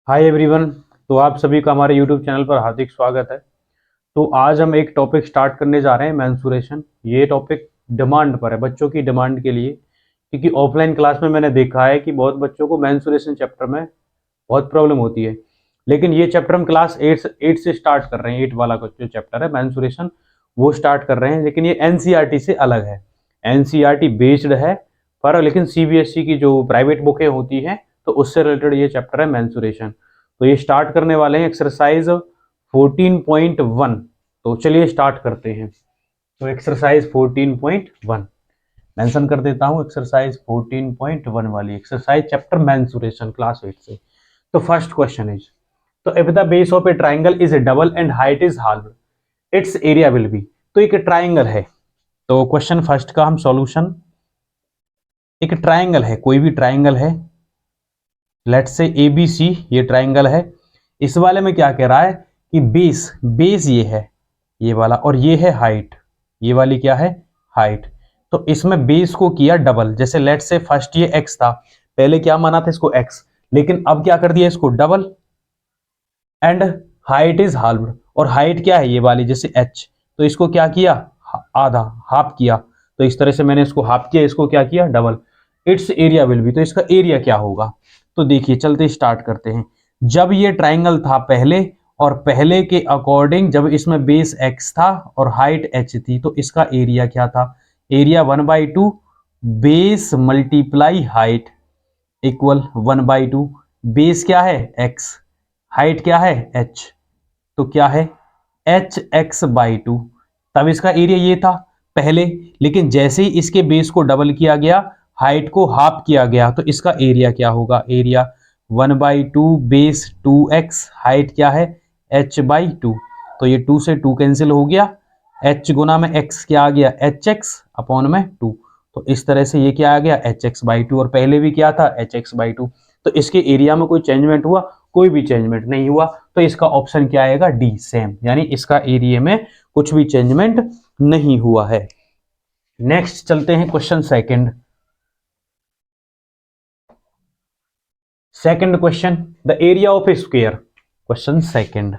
Hi everyone. तो आप सभी का हमारे यूट्यूब चैनल पर हार्दिक स्वागत है। तो आज हम एक टॉपिक स्टार्ट करने जा रहे हैं, मेंसुरेशन। ये टॉपिक डिमांड पर है, बच्चों की डिमांड के लिए, क्योंकि ऑफलाइन क्लास में मैंने देखा है कि बहुत बच्चों को मेंसुरेशन चैप्टर में बहुत प्रॉब्लम होती है। लेकिन ये चैप्टर हम क्लास 8 से स्टार्ट कर रहे हैं। 8 वाला जो चैप्टर है मेंसुरेशन, वो स्टार्ट कर रहे हैं। लेकिन ये एनसीईआरटी से अलग है, एनसीईआरटी बेस्ड है पर, लेकिन सीबीएसई की जो प्राइवेट बुकें होती हैं तो उससे रिलेटेड ये चैप्टर है मेंसुरेशन। तो ये स्टार्ट करने वाले हैं एक्सरसाइज 14.1। तो चलिए स्टार्ट करते हैं। तो एक्सरसाइज 14.1 मेंशन कर देता हूं, एक्सरसाइज 14.1 वाली एक्सरसाइज, चैप्टर मेंसुरेशन, क्लास 8 से। तो फर्स्ट क्वेश्चन इज, तो if the base of A triangle is double and height is half, it's area will be. तो एक ट्राइंगल है, तो क्वेश्चन फर्स्ट का हम सॉल्यूशन, एक ट्राइंगल है, कोई भी ट्राइंगल है, लेट्स से ए बी सी, ये ट्राइंगल है। इस वाले में क्या कह रहा है कि बेस बेस ये है, ये वाला, और ये है हाइट, ये वाली क्या है, हाइट। तो इसमें बेस को किया डबल, जैसे लेट्स से फर्स्ट ये एक्स था, पहले क्या माना था इसको एक्स, लेकिन अब क्या कर दिया इसको डबल, एंड हाइट इज हाल्व्ड, और हाइट क्या है ये वाली जैसे एच, तो इसको क्या किया, आधा, हाफ किया। तो इस तरह से मैंने इसको हाफ किया, इसको क्या किया double. It's area will be, तो इसका एरिया क्या होगा। तो देखिए चलते स्टार्ट करते हैं। जब ये ट्राइंगल था पहले, और पहले के अकॉर्डिंग जब इसमें बेस एक्स था और हाइट एच थी, तो इसका एरिया क्या था, area 1/2 base multiply height equal 1/2। Base क्या है एक्स, हाइट क्या है एच, तो क्या है HX/2। तब इसका एरिया ये था पहले, लेकिन जैसे ही इसके बेस को डबल किया गया, हाइट को हाफ किया गया, तो इसका एरिया क्या होगा, एरिया 1/2 बेस 2x, हाइट क्या है h/2। तो ये 2 से 2 कैंसिल हो गया, h गुना में x क्या आ गया hx/2। तो इस तरह से ये क्या आ गया hx/2, और पहले भी क्या था hx/2। तो इसके एरिया में कोई चेंजमेंट हुआ, कोई भी चेंजमेंट नहीं हुआ। तो इसका ऑप्शन क्या आएगा, डी, सेम, यानी इसका एरिया में कुछ भी चेंजमेंट नहीं हुआ है। नेक्स्ट चलते हैं question second. Second question, the area of a square, question second,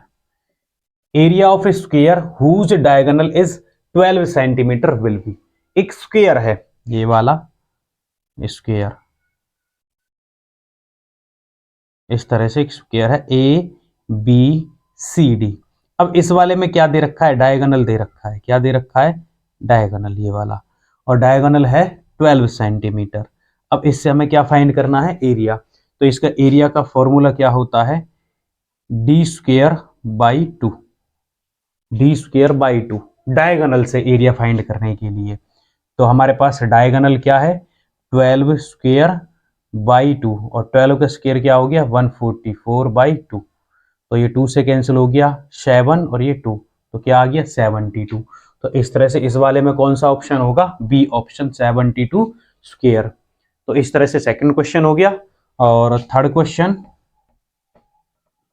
area of a square whose diagonal is 12 centimetre will be. एक स्क्वायर है, ये वाला स्क्वायर, इस तरह से एक स्क्वायर है ए बी सी डी। अब इस वाले में क्या दे रखा है, डायगोनल दे रखा है, क्या दे रखा है डायगोनल, ये वाला, और डायगोनल है 12 सेंटीमीटर। अब इससे हमें क्या फाइंड करना है, एरिया। तो इसका एरिया का फॉर्मूला क्या होता है, d² बाई टू, डायगोनल से एरिया फाइंड करने के लिए। तो हमारे पास डायगोनल क्या है 12² बाई 2, और 12 का स्क्वायर क्या हो गया 144/2। तो ये 2 से कैंसिल हो गया 7, और ये 2, तो क्या आ गया 72। तो इस तरह से इस वाले में कौन सा ऑप्शन होगा, बी ऑप्शन 72 स्क्वायर। तो इस तरह से सेकंड क्वेश्चन हो गया। और third question,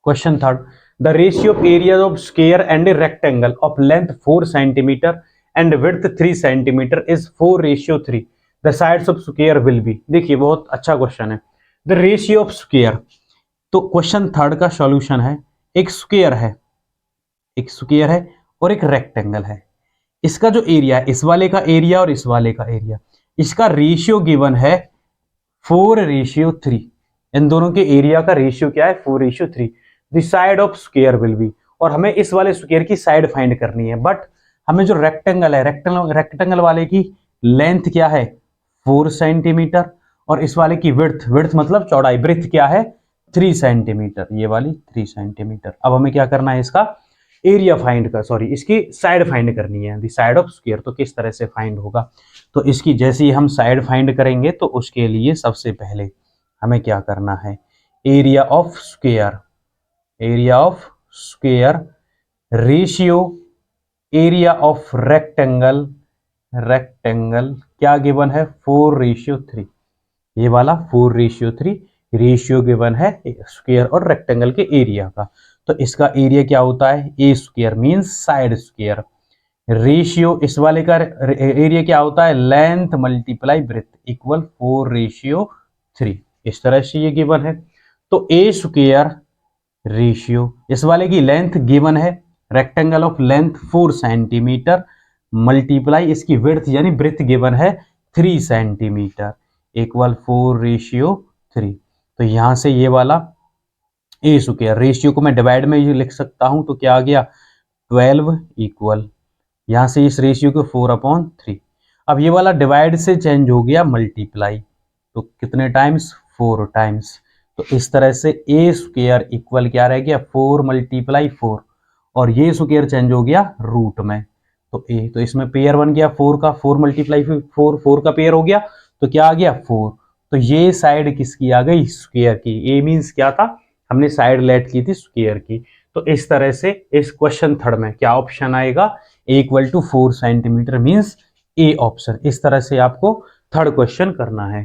question third, the ratio of area of square and a rectangle of length 4 centimetre and width 3 centimetre is 4:3, the sides of square will be. देखिए बहुत अच्छा क्वेश्चन है, द रेशियो ऑफ स्क्वायर। तो question third का solution है, एक square है, एक स्क्वायर है और एक रेक्टेंगल है। इसका जो एरिया है, इस वाले का एरिया और इस वाले का एरिया, इसका रेशियो गिवन है 4:3। इन दोनों के एरिया का रेशियो क्या है 4:3। The side of square will be, और हमें इस वाले स्क्वायर की साइड फाइंड करनी है। बट हमें जो रेक्टेंगल है, रेक्टेंगल वाले की लेंथ क्या है 4 सेंटीमीटर, और इस वाले की विड्थ, विड्थ मतलब चौड़ाई, ब्रेथ क्या है 3 सेंटीमीटर, ये वाली 3 सेंटीमीटर। अब हमें क्या करना है, इसका एरिया फाइंड कर, सॉरी इसकी साइड फाइंड करनी है, द साइड ऑफ स्क्वायर। तो किस तरह से फाइंड होगा, तो इसकी जैसे ही हम साइड फाइंड करेंगे, तो उसके लिए सबसे पहले हमें क्या करना है, area of square, area of square ratio area of rectangle, rectangle क्या गिवन है 4:3, ये वाला 4:3 रेशियो गिवन है स्क्वायर और रेक्टेंगल के एरिया का। तो इसका एरिया क्या होता है, A square means side square, ratio इस वाले का एरिया क्या होता है लेंथ मल्टीप्लाई ब्रेथ इक्वल 4:3। इस तरह से ये गिवन है। तो ए स्क्वायर रेशियो, इस वाले की लेंथ गिवन है, rectangle of length 4 centimetre multiply इसकी विड्थ यानी ब्रेथ गिवन है 3 सेंटीमीटर इक्वल 4:3। तो यहां से ये वाला ए स्क्वायर रेशियो को मैं डिवाइड में ये लिख सकता हूं, तो क्या आ गया 12 इक्वल, यहां से इस रेशियो को 4/3। अब ये वाला डिवाइड से चेंज हो गया मल्टीप्लाई, तो कितने टाइम्स 4 टाइम्स। तो इस तरह से ए स्क्वायर इक्वल क्या रह गया 4 × 4, और ये स्क्वायर चेंज हो गया रूट में, तो ए, तो इसमें पेयर बन गया 4 का, 4 × 4 4 का पेयर हो गया, तो क्या आ गया 4। तो ये साइड किसकी आ गई स्क्वायर की, ए मीन्स क्या था हमने साइड लेट की थी स्क्वायर की। तो इस तरह से इस क्वेश्चन थर्ड में क्या ऑप्शन आएगा, A = 4 centimetre means A option. इस तरह से आपको थर्ड क्वेश्चन करना है।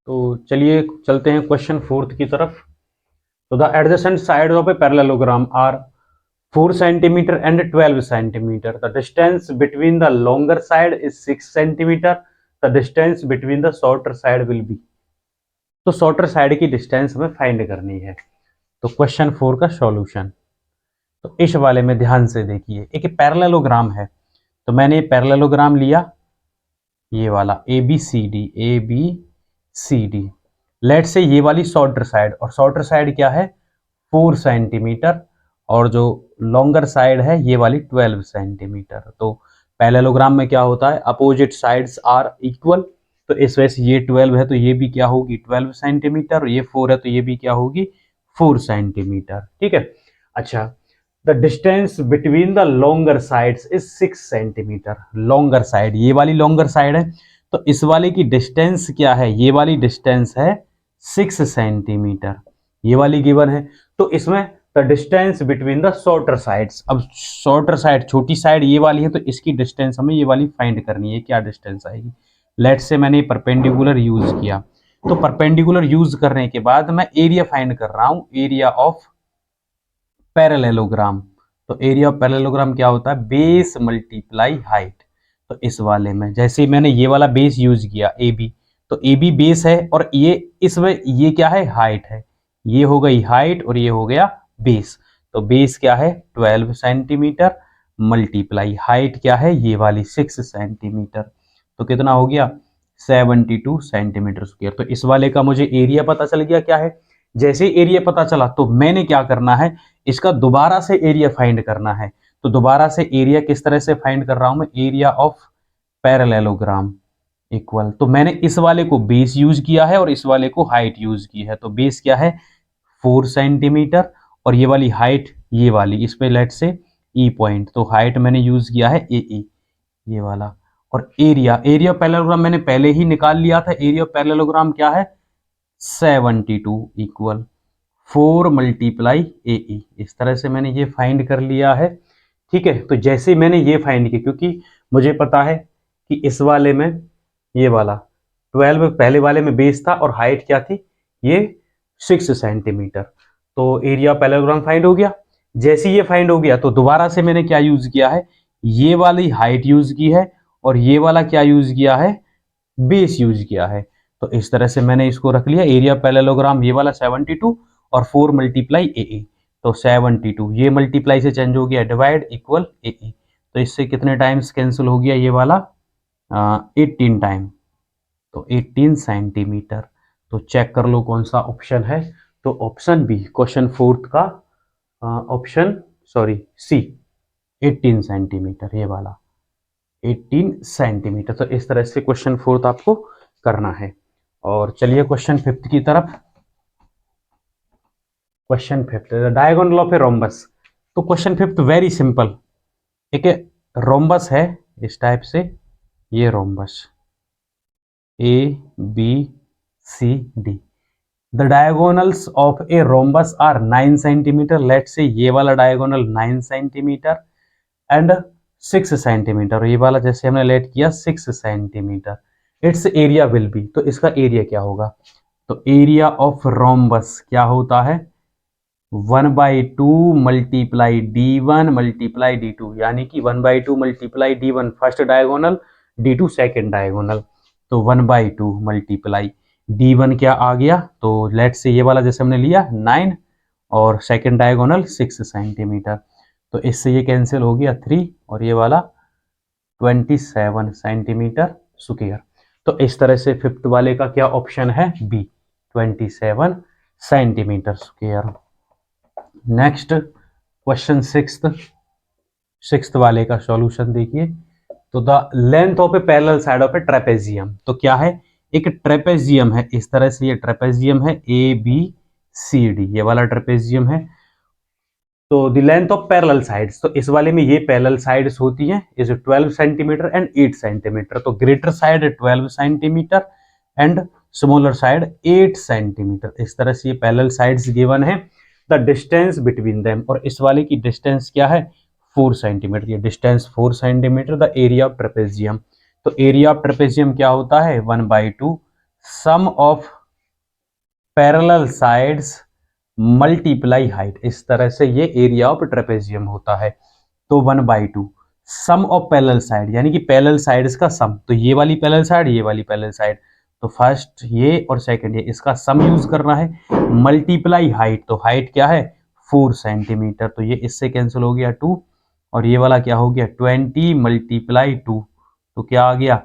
तो चलिए चलते हैं क्वेश्चन फोर्थ की तरफ। तो the adjacent side of a parallelogram are 4 centimetre and 12 centimetre, the distance between the longer side is 6 centimetre, the distance between the shorter side will be. तो शॉर्टर साइड की डिस्टेंस हमें find करनी है। तो question 4 का solution, तो इस वाले में ध्यान से देखिए, एक पैरेललोग्राम है, तो मैंने पैरेललोग्राम लिया ये वाला A B C D, let say ये वाली शॉर्टर साइड, और शॉर्टर साइड क्या है 4 सेंटीमीटर, और जो लॉन्गर साइड है ये वाली 12 सेंटीमीटर। तो पैरेललोग्राम में क्या होता है अपोजिट साइड्स आर इक्वल, तो इस वजह से ये 12 है तो ये भी क्या होगी 12 सेंटीमीटर, और ये 4 है तो ये भी क्या होगी 4 सेंटीमीटर। ठीक है, अच्छा the distance between the longer sides is 6 centimetre, longer side ये वाली लॉन्गर साइड है, तो इस वाले की डिस्टेंस क्या है, ये वाली डिस्टेंस है 6 सेंटीमीटर, ये वाली गिवन है। तो इसमें the distance between the shorter sides, अब शॉर्टर साइड छोटी साइड ये वाली है, तो इसकी डिस्टेंस हमें ये वाली फाइंड करनी है, क्या डिस्टेंस आएगी। लेट से मैंने परपेंडिकुलर यूज किया, तो परपेंडिकुलर यूज करने के बाद मैं एरिया फाइंड कर रहा हूं, एरिया ऑफ पैरेललोग्राम। तो एरिया ऑफ पैरेललोग्राम क्या होता है बेस मल्टीप्लाई हाइट। तो इस वाले में जैसे मैंने ये वाला बेस यूज किया ए बी, तो ए बी बेस है, और ये इसमें ये क्या है हाइट है, ये हो गई हाइट और ये हो गया बेस। तो बेस क्या है 12 सेंटीमीटर मल्टीप्लाई हाइट क्या है ये वाली 6 सेंटीमीटर, तो कितना हो गया 72 सेंटीमीटर स्क्वायर। तो इस वाले का मुझे एरिया पता चल गया क्या है। जैसे एरिया पता चला तो मैंने क्या करना है, इसका दोबारा से एरिया फाइंड करना है। तो दोबारा से एरिया किस तरह से फाइंड कर रहा हूं मैं, एरिया ऑफ पैरेललोग्राम इक्वल, तो मैंने इस वाले को बेस यूज किया है और इस वाले को हाइट यूज की है। तो बेस क्या है 4 सेंटीमीटर, और ये वाली हाइट ये वाली, इस पे लेट से ई पॉइंट, तो हाइट मैंने यूज किया है ए ई ये वाला। और एरिया, एरिया पैरेललोग्राम मैंने पहले ही निकाल लिया था, एरिया पैरेललोग्राम क्या है 72 इक्वल 4 × ए ई, इस तरह से मैंने ये फाइंड कर लिया है। ठीक है, तो जैसे मैंने ये फाइंड किया, क्योंकि मुझे पता है कि इस वाले में ये वाला 12 पहले वाले में बेस था और हाइट क्या थी ये 6 सेंटीमीटर, तो एरिया पैरेललोग्राम फाइंड हो गया। जैसे ये फाइंड हो गया तो दोबारा से मैंने क्या यूज किया है, ये वाली हाइट यूज की है, और ये वाला क्या यूज किया है बेस यूज किया है। तो इस तरह से मैंने इसको रख लिया, एरिया पैरेललोग्राम ये वाला 72 और 4 × ए ए, तो 72 ये मल्टीप्लाई से चेंज हो गया डिवाइड इक्वल ए ई, तो इससे कितने टाइम्स कैंसिल हो गया ये वाला 18 टाइम, तो 18 सेंटीमीटर। तो चेक कर लो कौन सा ऑप्शन है, तो ऑप्शन बी क्वेश्चन फोर्थ का ऑप्शन सॉरी सी 18 सेंटीमीटर ये वाला 18 सेंटीमीटर। तो इस तरह से क्वेश्चन फोर्थ आपको करना है। और चलिए क्वेश्चन फिफ्थ की तरफ। Question fifth diagonal of a rhombus. तो क्वेश्चन फिफ्थ वेरी सिंपल, एक रोम्बस है इस टाइप से, ये rhombus A B C D, the diagonals of a rhombus are 9 centimetre, let say ये वाला डायगोनल 9 सेंटीमीटर एंड 6 सेंटीमीटर, ये वाला जैसे हमने लेट किया 6 centimetre, it's area will be, तो इसका एरिया क्या होगा। तो एरिया ऑफ रोम्बस क्या होता है 1/2 × d1 × d2, यानी कि 1/2 × d1 first diagonal, d2 second diagonal, तो 1/2 × d1 क्या आ गया, तो लेट से ये वाला जैसे हमने लिया 9 और सेकंड डायगोनल 6 सेंटीमीटर। तो इससे ये कैंसिल हो गया 3 और ये वाला 27 सेंटीमीटर स्क्वायर। तो इस तरह से फिफ्थ वाले का क्या ऑप्शन है, B, 27 centimetre square. Next question sixth वाले का सॉल्यूशन देखिए। तो the length of a parallel side of a trapezium, तो क्या है, एक ट्रेपेजियम है, इस तरह से ये ट्रेपेजियम है ए बी सी डी, ये वाला ट्रेपेजियम है। तो the length of parallel sides, तो इस वाले में ये पैरेलल साइड्स होती हैं इज 12 सेंटीमीटर एंड 8 सेंटीमीटर। तो greater side 12 centimetre and smaller side 8 centimetre. इस तरह से ये पैरेलल साइड्स गिवन है। द डिस्टेंस बिटवीन देम, और इस वाले की डिस्टेंस क्या है, 4 सेंटीमीटर, ये distance 4 centimetre. The area of trapezium, तो एरिया ऑफ ट्रेपेजियम क्या होता है, 1/2 sum of parallel sides multiply height. इस तरह से ये एरिया ऑफ ट्रेपेजियम होता है। तो 1/2 सम ऑफ पैरेलल साइड, यानी कि पैरेलल साइड्स का सम। तो ये वाली पैरेलल साइड, ये वाली पैरेलल साइड, तो फर्स्ट ये और सेकंड ये, इसका सम यूज करना है। मल्टीप्लाई हाइट, तो हाइट क्या है 4 सेंटीमीटर, तो ये इससे कैंसिल हो गया 2 और ये वाला क्या हो गया 20 मल्टीप्लाई 2, तो क्या आ गया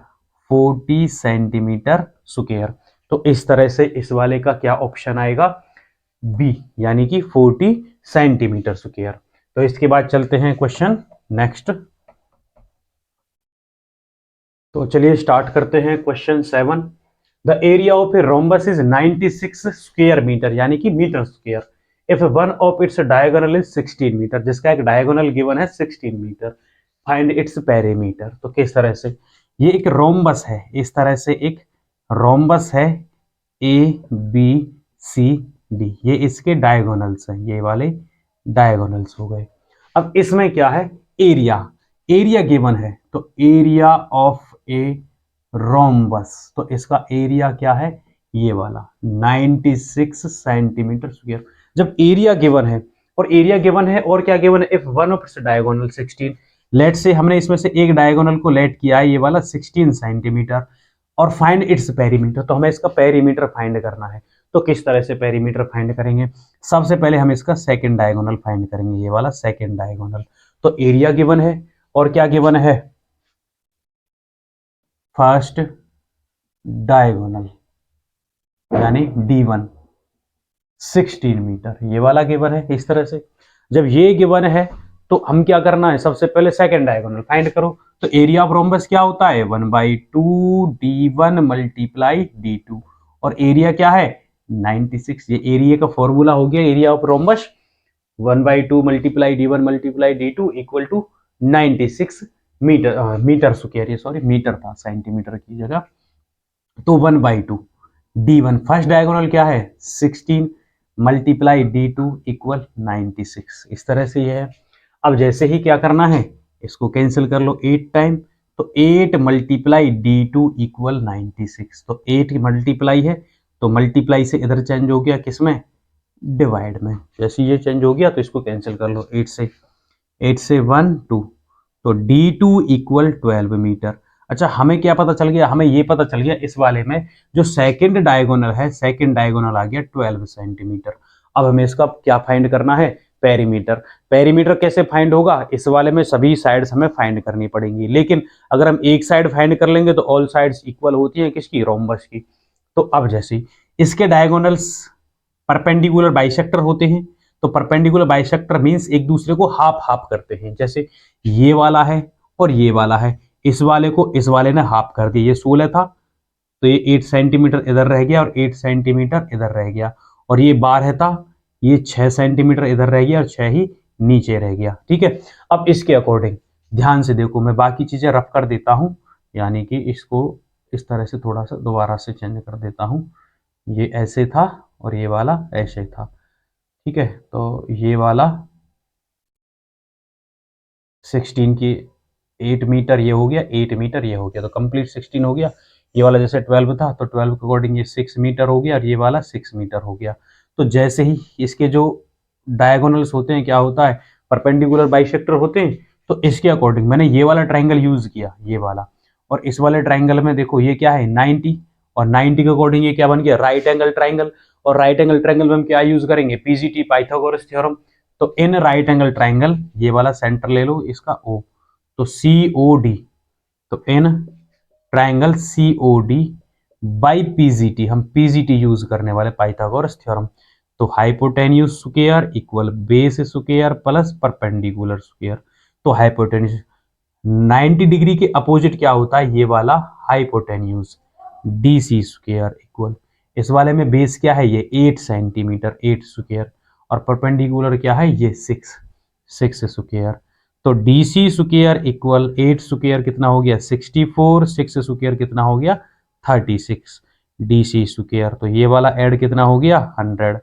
40 सेंटीमीटर स्क्वायर। तो इस तरह से इस वाले का क्या ऑप्शन आएगा, बी, यानी कि 40 सेंटीमीटर स्क्वायर। तो इसके बाद चलते हैं क्वेश्चन नेक्स्ट। तो चलिए स्टार्ट करते हैं question 7। The area of a rhombus is 96 square metre, यानी कि metre square, if one of its diagonal is 16 metre, जिसका एक डायगोनल गिवन है 16 मीटर, फाइंड इट्स पेरीमीटर। तो किस तरह से, ये एक रोम्बस है, इस तरह से एक रोम्बस है ए बी सी डी, ये इसके डायगोनल्स हैं, ये वाले डायगोनल्स हो गए। अब इसमें क्या है, एरिया, एरिया गिवन है, तो एरिया ऑफ ए रोम्बस, तो इसका एरिया क्या है, ये वाला 96 सेंटीमीटर स्क्वायर। जब एरिया गिवन है और एरिया गिवन है और क्या गिवन है, if one of its diagonal 16, let say हमने इसमें से एक डायगोनल को लेट किया है, ये वाला 16 सेंटीमीटर, और फाइंड इट्स पेरीमीटर, तो हमें इसका पेरीमीटर फाइंड करना है। तो किस तरह से पेरीमीटर फाइंड करेंगे, सबसे पहले हम इसका सेकंड डायगोनल फाइंड करेंगे, ये वाला सेकंड डायगोनल। तो एरिया गिवन है और क्या गिवन है, फर्स्ट डायगोनल यानी D1 16 मीटर, ये वाला गिवन है। इस तरह से जब ये गिवन है तो हम क्या करना है, सबसे पहले सेकंड डायगोनल फाइंड करो। तो एरिया ऑफ रोम्बस क्या होता है, 1/2 D1 मल्टीप्लाई D2, और एरिया क्या है 96, ये एरिया का फॉर्मूला हो गया area of rhombus, 1/2 multiply D1 multiply D2 equal to 96 metre, metre square, ये सॉरी मीटर था, सेंटीमीटर की जगह। तो 1/2 D1 फर्स्ट डायगोनल क्या है 16 मल्टीप्लाई D2 इक्वल 96, इस तरह से ये है। अब जैसे ही क्या करना है, इसको कैंसिल कर लो 8 टाइम, तो 8 मल्टीप्लाई D2 इक्वल 96, तो 8 मल्टीप्लाई है, तो मल्टीप्लाई से इधर चेंज हो गया किसमें, डिवाइड में। जैसे ये चेंज हो गया तो इसको कैंसिल कर लो 8 से 1 2, तो D2 इक्वल 12 मीटर। अच्छा हमें क्या पता चल गया, हमें ये पता चल गया इस वाले में जो सेकंड डायगोनल है, सेकंड डायगोनल आ गया 12 सेंटीमीटर। अब हमें इसका क्या फाइंड करना है, पेरीमीटर। पेरीमीटर कैसे फाइंड होगा, इस वाले में सभी साइड्स हमें फाइंड करनी पड़ेंगी, लेकिन अगर हम एक साइड फाइंड कर लेंगे तो ऑल साइड्स इक्वल होती हैं किसकी, रोम्बस की। तो अब जैसे इसके डायगोनल्स परपेंडिकुलर बाइसेक्टर होते हैं, तो परपेंडिकुलर बाइसेक्टर मींस एक दूसरे को हाफ हाफ करते हैं। जैसे ये वाला है और ये वाला है, इस वाले को इस वाले ने हाफ कर दिया, ये 16 था तो ये 8 सेंटीमीटर इधर रह गया और 8 सेंटीमीटर इधर रह गया, और ये 12 था, ये 6 सेंटीमीटर इधर रह गया और 6 ही नीचे रह गया। ठीक है, अब इसके अकॉर्डिंग ध्यान से देखो, मैं बाकी चीजें रफ कर देता हूं, यानी कि इसको इस तरह से थोड़ा सा दोबारा से चेंज कर देता हूं, ये ऐसे था और ये वाला ऐसे था। ठीक है, तो ये वाला 16 की 8 मीटर ये हो गया, 8 मीटर ये हो गया, तो कंप्लीट 16 हो गया। ये वाला जैसे 12 था तो 12 के अकॉर्डिंग ये 6 मीटर हो गया और ये वाला 6 मीटर हो गया। तो जैसे ही इसके जो डायगोनल्स होते हैं क्या होता है, परपेंडिकुलर बाइसेक्टर होते हैं, तो इसके अकॉर्डिंग मैंने ये वाला ट्राइंगल यूज किया, ये वाला, और इस वाले ट्राइंगल में देखो ये क्या है 90, और 90 के अकॉर्डिंग ये क्या बन गया, राइट एंगल ट्राइंगल, और राइट एंगल ट्रायंगल में हम क्या यूज करेंगे, पीजीटी, पाइथागोरस थ्योरम। तो इन राइट एंगल ट्रायंगल, ये वाला सेंटर ले लो इसका ओ, तो सीओडी, तो in triangle COD by PGT, हम पीजीटी यूज करने वाले, पाइथागोरस थ्योरम। तो hypotenuse square equal base square plus perpendicular square. तो हाइपोटेन्यूज 90 डिग्री के अपोजिट क्या होता है, ये वाला hypotenuse, D C square equal, इस वाले में बेस क्या है, ये 8 सेंटीमीटर, 8 स्क्वायर, और परपेंडिकुलर क्या है, ये 6 स्क्वायर। तो D C square equal 8 square कितना हो गया, 64, 6 स्क्वायर कितना हो गया, 36 डी सी स्क्वायर। तो ये वाला ऐड कितना हो गया, 100।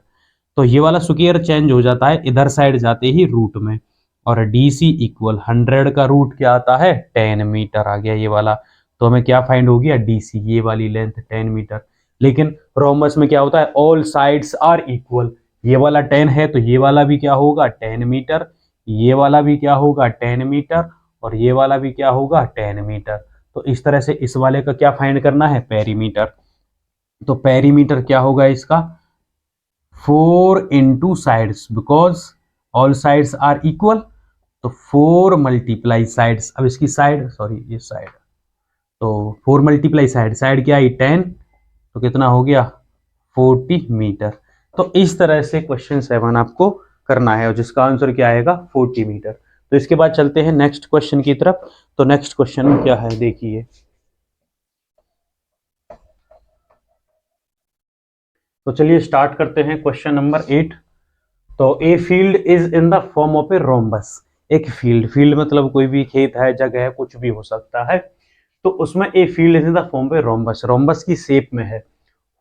तो ये वाला स्क्वायर चेंज हो जाता है इधर साइड जाते ही रूट में, और डी सी इक्वल 100 का रूट क्या आता है, 10 मीटर आ गया ये वाला। तो हमें क्या फाइंड हो गया, डी सी, ये वाली लेंथ 10 मीटर। लेकिन रोमबस में क्या होता है, ऑल साइड्स आर इक्वल, ये वाला 10 है तो ये वाला भी क्या होगा, 10 मीटर, ये वाला भी क्या होगा, 10 मीटर, और ये वाला भी क्या होगा, 10 मीटर। तो इस तरह से इस वाले का क्या फाइंड करना है, पेरीमीटर। तो पेरीमीटर क्या होगा इसका, 4 into sides, because all sides are equal, तो 4 मल्टीप्लाई साइड्स। अब इसकी साइड, सॉरी ये साइड, तो 4 मल्टीप्लाई साइड, साइड क्या आई 10, तो कितना हो गया 40 मीटर। तो इस तरह से क्वेश्चन 7 आपको करना है, और जिसका आंसर क्या आएगा 40 मीटर। तो इसके बाद चलते हैं नेक्स्ट क्वेश्चन की तरफ। तो नेक्स्ट क्वेश्चन में क्या है देखिए, तो चलिए स्टार्ट करते हैं क्वेश्चन नंबर 8। तो ए field is in the form of a rhombus, एक फील्ड, फील्ड मतलब कोई भी खेत है, जगह है, कुछ भी हो सकता है। तो उसमें a field is in the form of a rhombus, rhombus की शेप में है,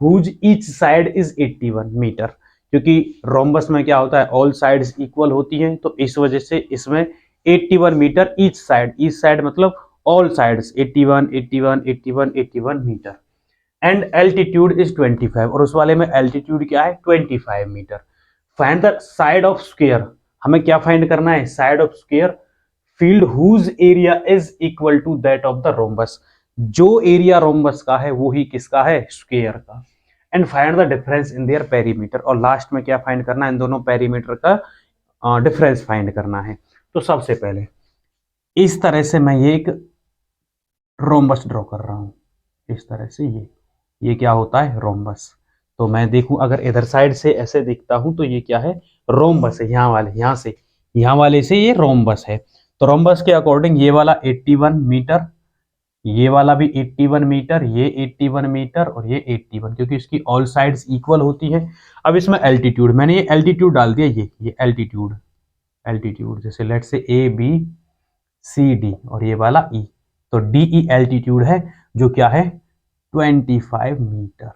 whose each side is 81 metre. क्योंकि रोम्बस में क्या होता है, ऑल साइड्स इक्वल होती हैं, तो इस वजह से इसमें 81 metre each side, each side मतलब all sides 81 81 81 81 metre. And altitude is 25, और उस वाले में एल्टीट्यूड क्या है, 25 metre. Find the side of square, हमें क्या फाइंड करना है, side of square field whose area is equal to that of the rhombus, जो एरिया रोम्बस का है वो ही किसका है, स्क्वायर का। And find the difference in there perimeter, और लास्ट में क्या फाइंड करना है, इन दोनों पेरीमीटर का डिफरेंस फाइंड करना है। तो सबसे पहले इस तरह से मैं ये एक रोम्बस ड्रॉ कर रहा हूं, इस तरह से ये क्या होता है, रोम्बस। तो मैं देखूं अगर इधर साइड से ऐसे दिखता हूं तो ये क्या है, रोम्बस है, यहाँ वाले, यहाँ वाले से ये रोम्बस है। तो रोम्बस के अकॉर्डिंग ये वाला 81 मीटर, ये वाला भी 81 मीटर, ये 81 मीटर, और ये 81, क्योंकि इसकी ऑल साइड्स इक्वल होती हैं। अब इसमें एल्टीट्यूड, मैंने ये एल्टीट्यूड डाल दिया, ये एल्टीट्यूड, एल्टीट्यूड जैसे लेट से ए बी सी डी, और ये वाला ई, तो डी ई एल्टीट्यूड है, जो क्या है 25 मीटर।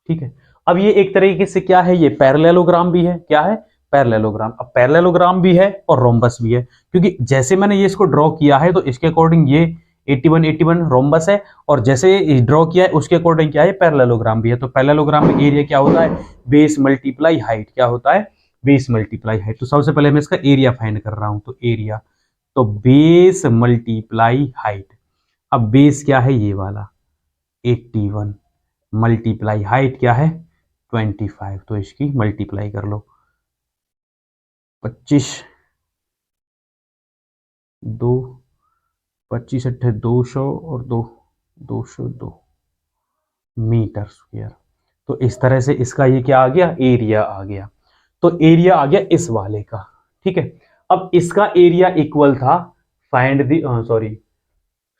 ठीक है, अब ये एक तरीके से क्या है, ये पैरेललोग्राम भी है, क्या है, पैरेललोग्राम। अब पैरेललोग्राम भी है और रोम्बस भी है, क्योंकि जैसे मैंने ये इसको ड्रॉ किया है तो इसके अकॉर्डिंग ये 81 81 रोम्बस है, और जैसे ड्रॉ किया है उसके अकॉर्डिंग क्या है, पैरेललोग्राम भी है। तो पैरेललोग्राम में एरिया क्या होता है, बेस मल्टीप्लाई हाइट, क्या होता है, बेस मल्टीप्लाई हाइट। तो सबसे पहले मैं इसका एरिया फाइंड कर रहा हूं, तो एरिया, तो बेस मल्टीप्लाई हाइट। अब बेस क्या है, ये वाला 81 मल्टीप्लाई हाइट क्या है 25, तो इसकी मल्टीप्लाई कर लो, 25 2 25 अट्ठे 200 और 2 202 मीटर स्क्वायर। तो इस तरह से इसका ये क्या आ गया, एरिया आ गया। तो एरिया आ गया इस वाले का। ठीक है, अब इसका एरिया इक्वल था, find the sorry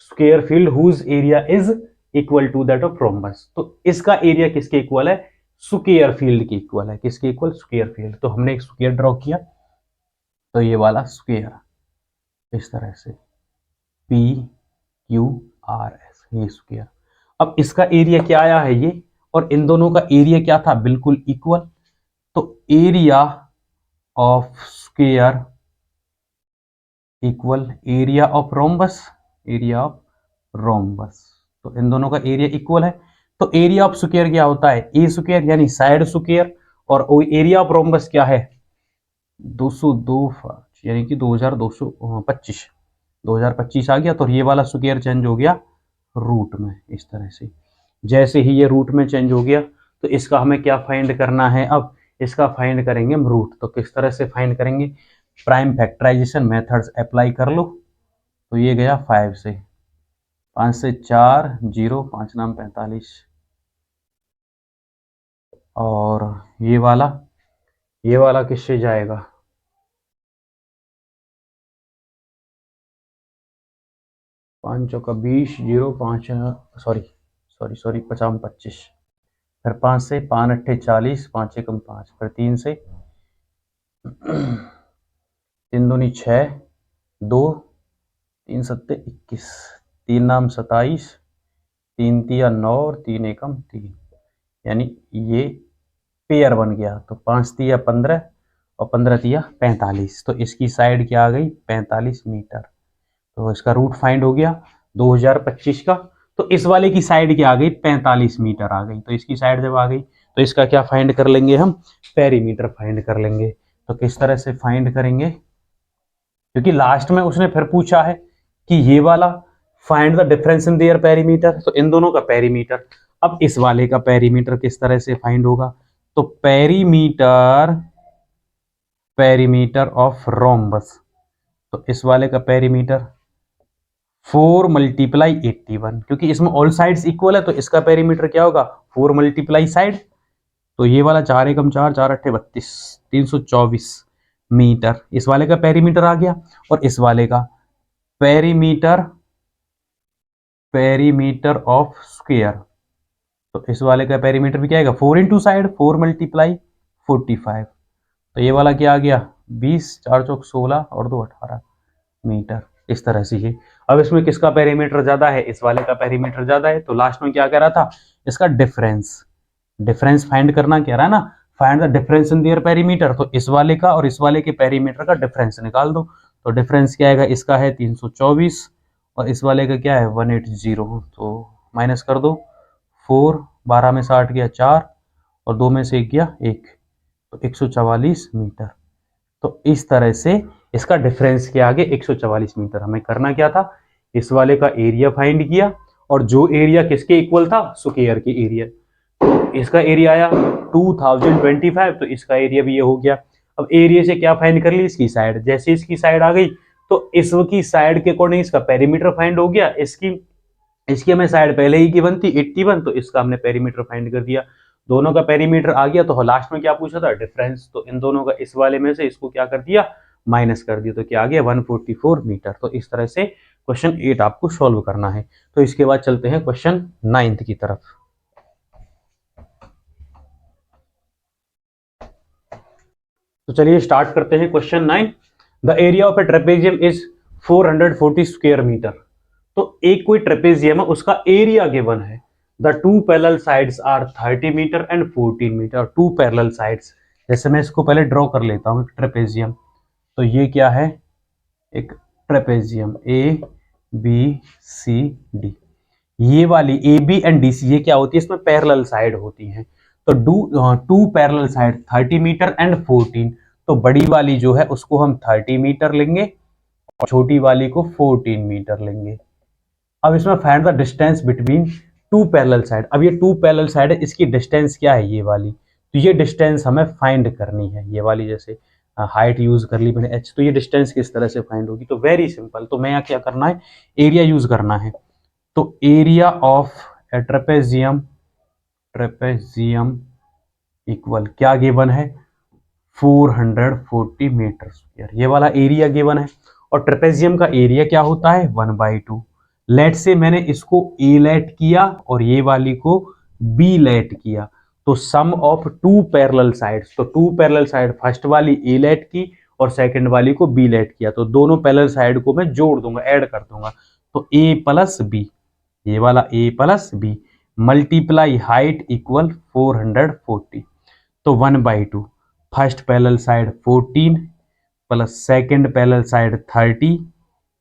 square field whose area is equal to that of rhombus. तो इसका एरिया किसके इक्वल है, स्क्वायर फील्ड के इक्वल है, किसके इक्वल, स्क्वायर फील्ड। तो हमने एक स्क्वायर ड्रॉ किया, तो ये वाला स्क्वायर इस तरह से पी क्यू आर एस, ये स्क्वायर। अब इसका एरिया क्या आया है ये, और इन दोनों का एरिया क्या था, बिल्कुल इक्वल। तो area of square equal area of rhombus, area of rhombus. तो इन दोनों का एरिया इक्वल है। तो एरिया ऑफ स्क्वायर क्या होता है, ए स्क्वायर यानी साइड स्क्वायर, और एरिया ऑफ रोम्बस क्या है 202, यानी कि 2225, 2025 आ गया। तो ये वाला स्क्वायर चेंज हो गया रूट में, इस तरह से। जैसे ही ये रूट में चेंज हो गया तो इसका हमें क्या फाइंड करना है, अब इसका फाइंड करेंगे हम रूट। तो किस तरह से फाइंड करेंगे, प्राइम फैक्टराइजेशन मेथड्स अप्लाई कर लो। तो ये गया 5 से, 5 से 4 0, 5 नाम 45, और ये वाला किससे जाएगा, 5 चौका 20, 0 5, सॉरी सॉरी सॉरी 50 25, फिर 5 से 5 अट्ठे 40, 5 एकम 5, फिर 3 से 3 दूनी 6, 2 3 सत्ते 21, 3 नाम 27, 3 तिया 9 और 3 एकम 3, यानी ये पेयर बन गया। तो 5 तिया 15 और 15 तिया 45, तो इसकी साइड क्या आ गई, 45 मीटर। तो इसका रूट फाइंड हो गया 2025 का। तो इस वाले की साइड क्या आ गई, 45 मीटर आ गई। तो इसकी साइड जब आ गई तो इसका क्या फाइंड कर लेंगे हम, पेरीमीटर फाइंड कर लेंगे। तो किस तरह से फाइंड करेंगे, क्योंकि लास्ट में उसने फिर पूछा है कि ये वाला find the difference in there perimeter, तो इन दोनों का पेरीमीटर। अब इस वाले का पेरीमीटर किस तरह से फाइंड होगा, तो पेरीमीटर ऑफ रोम्बस, तो इस वाले का पेरीमीटर 4 मल्टीप्लाई 81, क्योंकि इसमें ऑल साइड्स इक्वल है तो इसका पेरीमीटर क्या होगा, 4 मल्टीप्लाई साइड। तो ये वाला 4 एकम 4, 4 अट्ठे 32, 324 मीटर इस वाले का पेरीमीटर आ गया। और इस वाले का पेरीमीटर पेरीमीटर ऑफ स्क्वायर, तो इस वाले का पेरीमीटर भी क्या आएगा, 4 इंटू साइड, 4 मल्टीप्लाई 45। तो ये वाला क्या आ गया, 20, 4 चौक 16 और 2 18 मीटर। इस तरह से ये, अब इसमें किसका पेरीमीटर ज्यादा है, इस वाले का पेरीमीटर ज्यादा है। तो लास्ट में क्या कह रहा था, इसका डिफरेंस फाइंड करना कह रहा है ना, find the difference in there perimeter. तो इस वाले का और इस वाले के पेरीमीटर का डिफरेंस निकाल दो। तो डिफरेंस क्या आएगा, इसका है 324 और इस वाले का क्या है 180। तो माइनस कर दो, 4 12 में 60 गया 4 और 2 में से 1 गया 1, तो 144 मीटर। तो इस तरह से इसका डिफरेंस के आगे 144 मीटर। हमें करना क्या था, इस वाले का एरिया फाइंड किया और जो एरिया किसके इक्वल था, स्क्वायर के एरिया। तो इसका एरिया आया 2025, तो इसका एरिया भी ये हो गया। अब एरिया से क्या फाइंड कर ली, इसकी साइड। जैसे इसकी साइड आ गई तो इसकी साइड के अकॉर्डिंग इसका पेरीमीटर फाइंड हो गया। इसकी हमें साइड पहले ही गिवन थी 81, तो इसका हमने पेरीमीटर फाइंड कर दिया। दोनों का पेरीमीटर आ गया। तो लास्ट में क्या पूछा था, डिफरेंस। तो इन दोनों का इस वाले में से इसको क्या कर दिया, माइनस कर दिया। तो क्या आ गया 144 मीटर। तो इस तरह से क्वेश्चन 8 आपको सॉल्व करना है। तो इसके बाद चलते हैं क्वेश्चन 9 की तरफ। तो चलिए स्टार्ट करते हैं question 9। The area of a trapezium is 440 square metre. तो एक कोई ट्रेपेजियम है, उसका एरिया गिवन है। The two parallel sides are 30 metre and 14 metre. Two parallel sides, जैसे मैं इसको पहले ड्रॉ कर लेता हूं, ट्रेपेजियम। तो ये क्या है, एक trapezium A B C D. ये वाली A B and D C ये क्या होती है, इसमें पैरेलल साइड होती हैं। तो two parallel side 30 metre and 14। तो बड़ी वाली जो है उसको हम 30 मीटर लेंगे और छोटी वाली को 14 मीटर लेंगे। अब इसमें find the distance between two parallel side. अब ये टू पैरेलल साइड है, इसकी डिस्टेंस क्या है, ये वाली। तो ये डिस्टेंस हमें फाइंड करनी है। ये वाली जैसे हाइट यूज कर ली मैंने h, तो ये डिस्टेंस किस तरह से फाइंड होगी, तो वेरी सिंपल। तो मैं यहाँ क्या करना है, एरिया यूज करना है। तो area of a trapezium equal क्या गिवन है, 440 मीटर स्क्वायर। ये वाला एरिया गिवन है। और ट्रेपेजियम का एरिया क्या होता है, 1/2। लेट से मैंने इसको ए लेट किया और ये वाली को बी लेट किया। तो सम ऑफ टू पैरेलल साइड्स, तो टू पैरेलल साइड फर्स्ट वाली ए लेट की और सेकंड वाली को बी लेट किया। तो दोनों पैरेलल साइड को मैं जोड़ दूंगा, ऐड कर दूंगा। तो ए प्लस बी, ये वाला A plus B multiply height equal 440। तो 1/2 first parallel side 14 plus second parallel side 30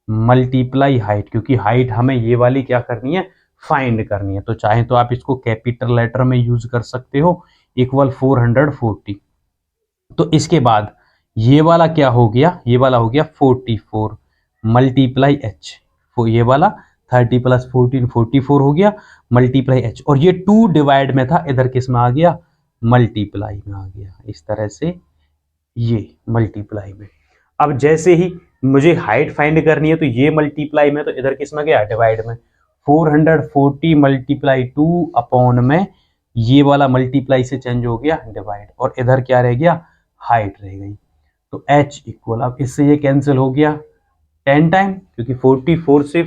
multiply height, क्योंकि हाइट हमें ये वाली क्या करनी है, फाइंड करनी है। तो चाहे तो आप इसको कैपिटल लेटर में यूज कर सकते हो, इक्वल 440। तो इसके बाद ये वाला क्या हो गया, ये वाला हो गया 44 मल्टीप्लाई एच। ये वाला 30 प्लस 14 44 हो गया, मल्टीप्लाई h, और ये 2 डिवाइड में था, इधर किस में आ गया, मल्टीप्लाई में आ गया, इस तरह से ये मल्टीप्लाई में। अब जैसे ही मुझे हाइट फाइंड करनी है तो ये मल्टीप्लाई में, तो इधर किस में गया, डिवाइड में। 440 मल्टीप्लाई 2 अपॉन में ये वाला मल्टीप्लाई से चेंज हो गया डिवाइड, और इधर क्या रह गया, हाइट रह गई। तो h इक्वल, अब इससे ये कैंसिल हो गया 10 टाइम, क्योंकि 44 से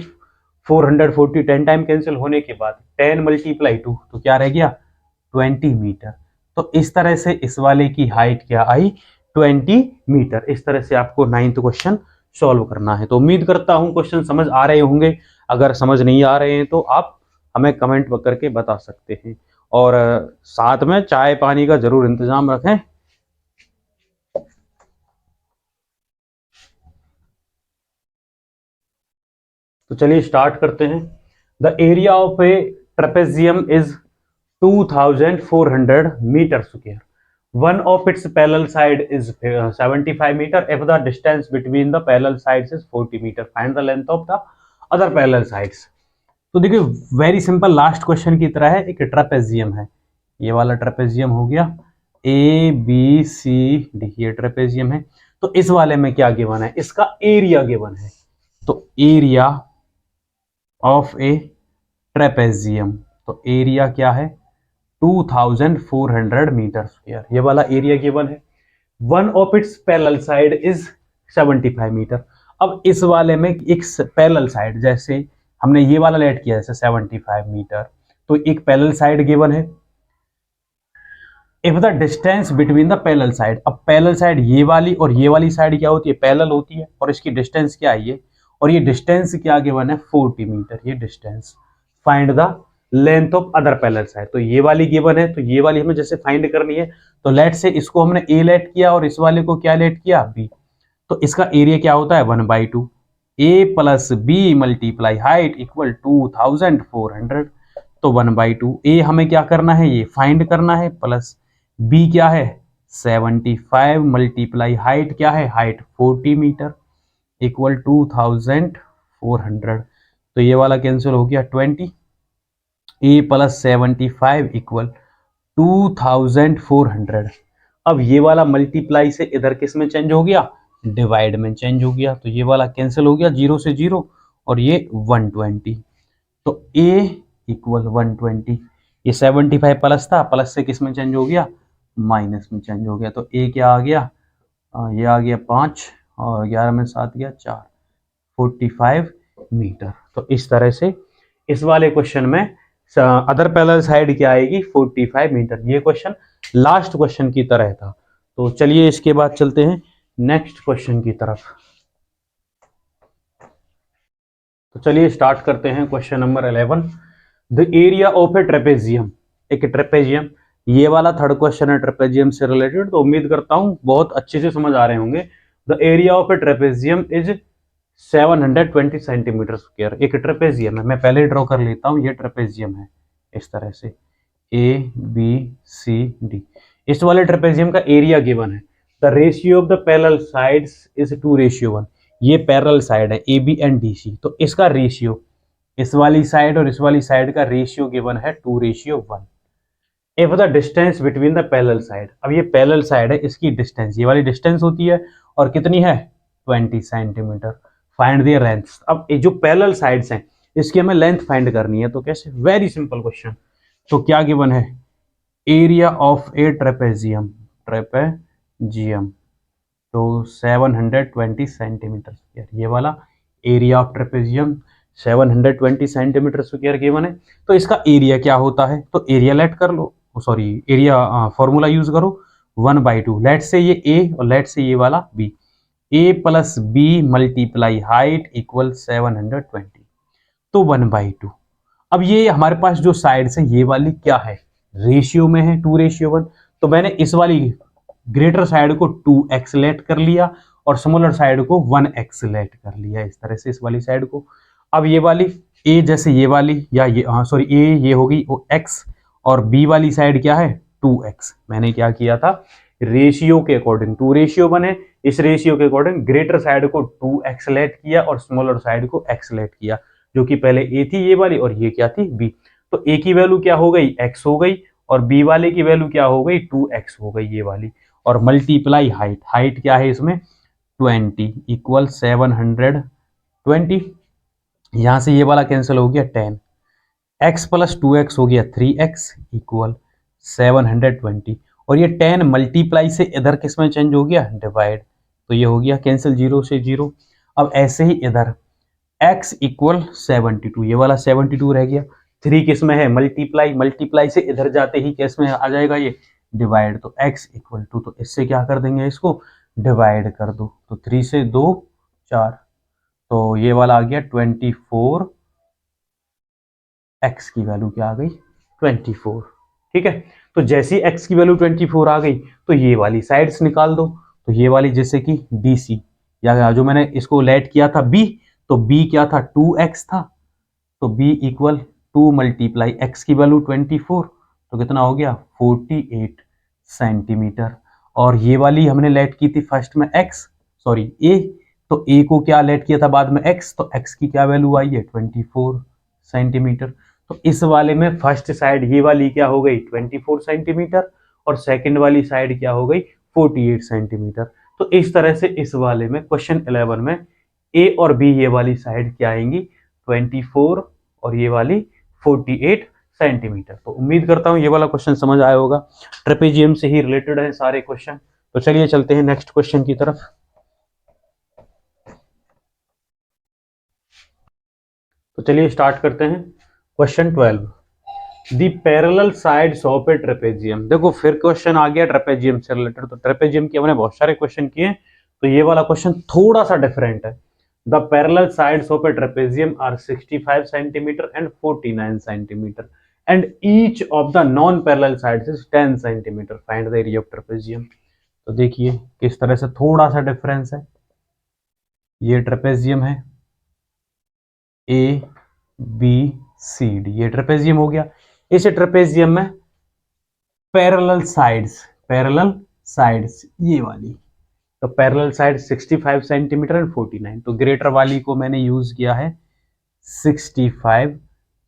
440 10 टाइम कैंसिल होने के बाद 10 मल्टीप्लाई 2, तो क्या रह गया 20 मीटर। तो इस तरह से इस वाले की हाइट क्या आई, 20 मीटर। इस तरह से आपको 9th क्वेश्चन सॉल्व करना है। तो उम्मीद करता हूं क्वेश्चन समझ आ रहे होंगे। अगर समझ नहीं आ रहे हैं तो आप हमें कमेंट करके बता सकते हैं, और साथ में चाय पानी का जरूर इंतजाम रखें। तो चलिए स्टार्ट करते हैं। The area of a trapezium is 2400 metre square. One of its parallel side is 75 meter. If the distance between the parallel sides is 40 meter, find the length of the other parallel sides. तो देखिए very simple, last question की तरह है। एक trapezium है, ये वाला trapezium हो गया, ए बी सी डी, ये ट्रेपेजियम है। तो इस वाले में क्या गिवन है, इसका एरिया गिवन है। तो एरिया ऑफ ए ट्रेपेजियम, तो एरिया क्या है, 2400 मीटर स्क्वायर, ये वाला एरिया गिवन है। One of its parallel side is 75 metre. अब इस वाले में एक पैरेलल साइड, जैसे हमने ये वाला लेट किया जैसे 75 मीटर, तो एक पैरेलल साइड गिवन है। If the distance between the parallel side, अब पैरेलल साइड ये वाली साइड क्या होती है, पैरेलल होती है, और इसकी डिस्टेंस क्या है ये, और ये डिस्टेंस क्या गिवन है 40 मीटर, ये distance. Find the length of other parallel side, तो ये वाली गिवन है, तो ये वाली हमें जैसे फाइंड करनी है, तो लेट से इसको हमने ए लेट किया और इस वाले को क्या लेट किया, बी। तो इसका एरिया क्या होता है 1/2, A plus B multiply height equal 2400। तो 1/2, ए हमें क्या करना है, ये फाइंड करना है, प्लस बी क्या है 75 मल्टीप्लाई हाइट क्या है, हाइट 40 मीटर इक्वल 2400। तो ये वाला कैंसिल हो गया 20, ए प्लस 75 इक्वल 2400। अब ये वाला मल्टीप्लाई से इधर किस में चेंज हो गया, डिवाइड में चेंज हो गया, तो ये वाला कैंसिल हो गया 0 से 0, और ये 120। तो ए इक्वल 120, ये 75 प्लस था, प्लस से किस में चेंज हो गया, माइनस में चेंज हो गया। तो ए क्या आ गया, ये आ गया 5, और 11 में 7 गया 4, 45 मीटर। तो इस तरह से इस वाले क्वेश्चन में अदर पैरेलल साइड क्या आएगी 45 मीटर। ये क्वेश्चन लास्ट क्वेश्चन की तरह था। तो चलिए इसके बाद चलते हैं नेक्स्ट क्वेश्चन की तरफ। तो चलिए स्टार्ट करते हैं question number 11। The area of a trapezium, एक ट्रेपेजियम, ये वाला थर्ड क्वेश्चन है ट्रेपेजियम से रिलेटेड, तो उम्मीद करता हूं बहुत अच्छे से समझ आ रहे होंगे। The area of a trapezium is 720 centimetre square. एक ट्रेपेजियम है, मैं पहले ड्रॉ कर लेता हूं, ये ट्रेपेजियम है इस तरह से ए बी सी डी। इस वाले ट्रेपेजियम का एरिया गिवन है। The ratio of the parallel sides is 2:1। ये पैरेलल साइड है A B and D C, तो इसका रेशियो, इस वाली साइड और इस वाली साइड का रेशियो गिवन है 2:1। If the distance between the parallel side, अब ये पैरेलल साइड है, इसकी डिस्टेंस, ये वाली डिस्टेंस होती है, और कितनी है 20 सेंटीमीटर। Find the length. अब ये जो पैरेलल साइड्स हैं इसकी हमें लेंथ फाइंड करनी है, तो कैसे, वेरी सिंपल क्वेश्चन। तो क्या गिवन है, area of a trapezium, trapezium तो 720 सेंटीमीटर स्क्वायर, ये वाला area of trapezium 720 centimetre square given है। तो इसका एरिया क्या होता है, तो एरिया लेट कर लो, सॉरी एरिया फॉर्मूला यूज करो 1/2। लेट से ये ए और लेट से ये वाला B, A plus B multiply height equal 720, तो 1/2। अब ये हमारे पास जो साइड्स है ये वाली क्या है, रेशियो में है 2:1। तो मैंने इस वाली ग्रेटर साइड को 2x लेट कर लिया और स्मॉलर साइड को 1x लेट कर लिया, इस तरह से इस वाली साइड को। अब ये वाली a जैसे ये वाली, या ये सॉरी a ये होगी वो x, और b वाली साइड क्या है 2x। मैंने क्या किया था, रेशियो के अकॉर्डिंग 2:1 है, इस रेशियो के अकॉर्डिंग ग्रेटर साइड को 2x लेट किया और स्मॉलर साइड को x लेट किया। जो कि पहले ए थी ये वाली और ये क्या थी बी। तो ए की वैल्यू क्या हो गई एक्स हो गई और बी वाले की वैल्यू क्या हो गई 2x हो गई ये वाली। और मल्टीप्लाई हाइट, हाइट क्या है इसमें 20 इक्वल 720। यहां से ये वाला कैंसिल हो गया 10, x प्लस 2x हो गया 3x इक्वल 720। और ये 10 मल्टीप्लाई से इधर किस में चेंज हो गया डिवाइड, तो ये हो गया कैंसिल 0 से 0। अब ऐसे ही इधर x इक्वल 72, ये वाला 72 रह गया। 3 किस में है मल्टीप्लाई, मल्टीप्लाई से इधर जाते ही किस में आ जाएगा ये डिवाइड, तो x इक्वल टू, तो इससे क्या कर देंगे इसको डिवाइड कर दो, तो 3 से 2 4, तो ये वाला आ गया 24, x की वैल्यू क्या आ गई 24। ठीक है, तो जैसी x की वैल्यू 24 आ गई तो ये वाली साइड्स निकाल दो। तो ये वाली जैसे कि DC या जो मैंने इसको लेट किया था b, तो b क्या था 2x था, तो b इक्वल 2 मल्टीप्लाई x की वैल्यू 24, तो कितना हो गया 48 सेंटीमीटर। और ये वाली हमने लेट की थी फर्स्ट में x, सॉरी a, तो a को क्या लेट किया था बाद में x, तो x की क्या वैल्यू आई है 24 सेंटीमीटर। तो इस वाले में फर्स्ट साइड ये वाली क्या हो गई 24 सेंटीमीटर और सेकंड वाली साइड क्या हो गई 48 सेंटीमीटर। तो इस तरह से इस वाले में क्वेश्चन 11 में ए और बी ये वाली साइड क्या आएंगी 24 और ये वाली 48 सेंटीमीटर। तो उम्मीद करता हूं ये वाला क्वेश्चन समझ आया होगा, ट्रेपेजियम से ही रिलेटेड है सारे क्वेश्चन। तो चलिए चलते हैं नेक्स्ट क्वेश्चन की तरफ। तो चलिए स्टार्ट करते हैं question 12, the parallel sides of a trapezium. देखो फिर क्वेश्चन आ गया ट्रेपेजियम से रिलेटेड। तो ट्रेपेजियम के हमने बहुत सारे क्वेश्चन किए, तो ये वाला क्वेश्चन थोड़ा सा डिफरेंट है। The parallel sides of a trapezium are 65 centimetre and 49 centimetre and each of the non parallel sides is 10 centimetre, find the area of trapezium. तो देखिए किस तरह से थोड़ा सा डिफरेंस है। ये ट्रेपेजियम है ABCD, ये ट्रेपेजियम हो गया। इस ट्रेपेजियम में पैरेलल साइड्स, पैरेलल साइड्स ये वाली, तो पैरेलल साइड 65 सेंटीमीटर एंड 49, तो ग्रेटर वाली को मैंने यूज किया है 65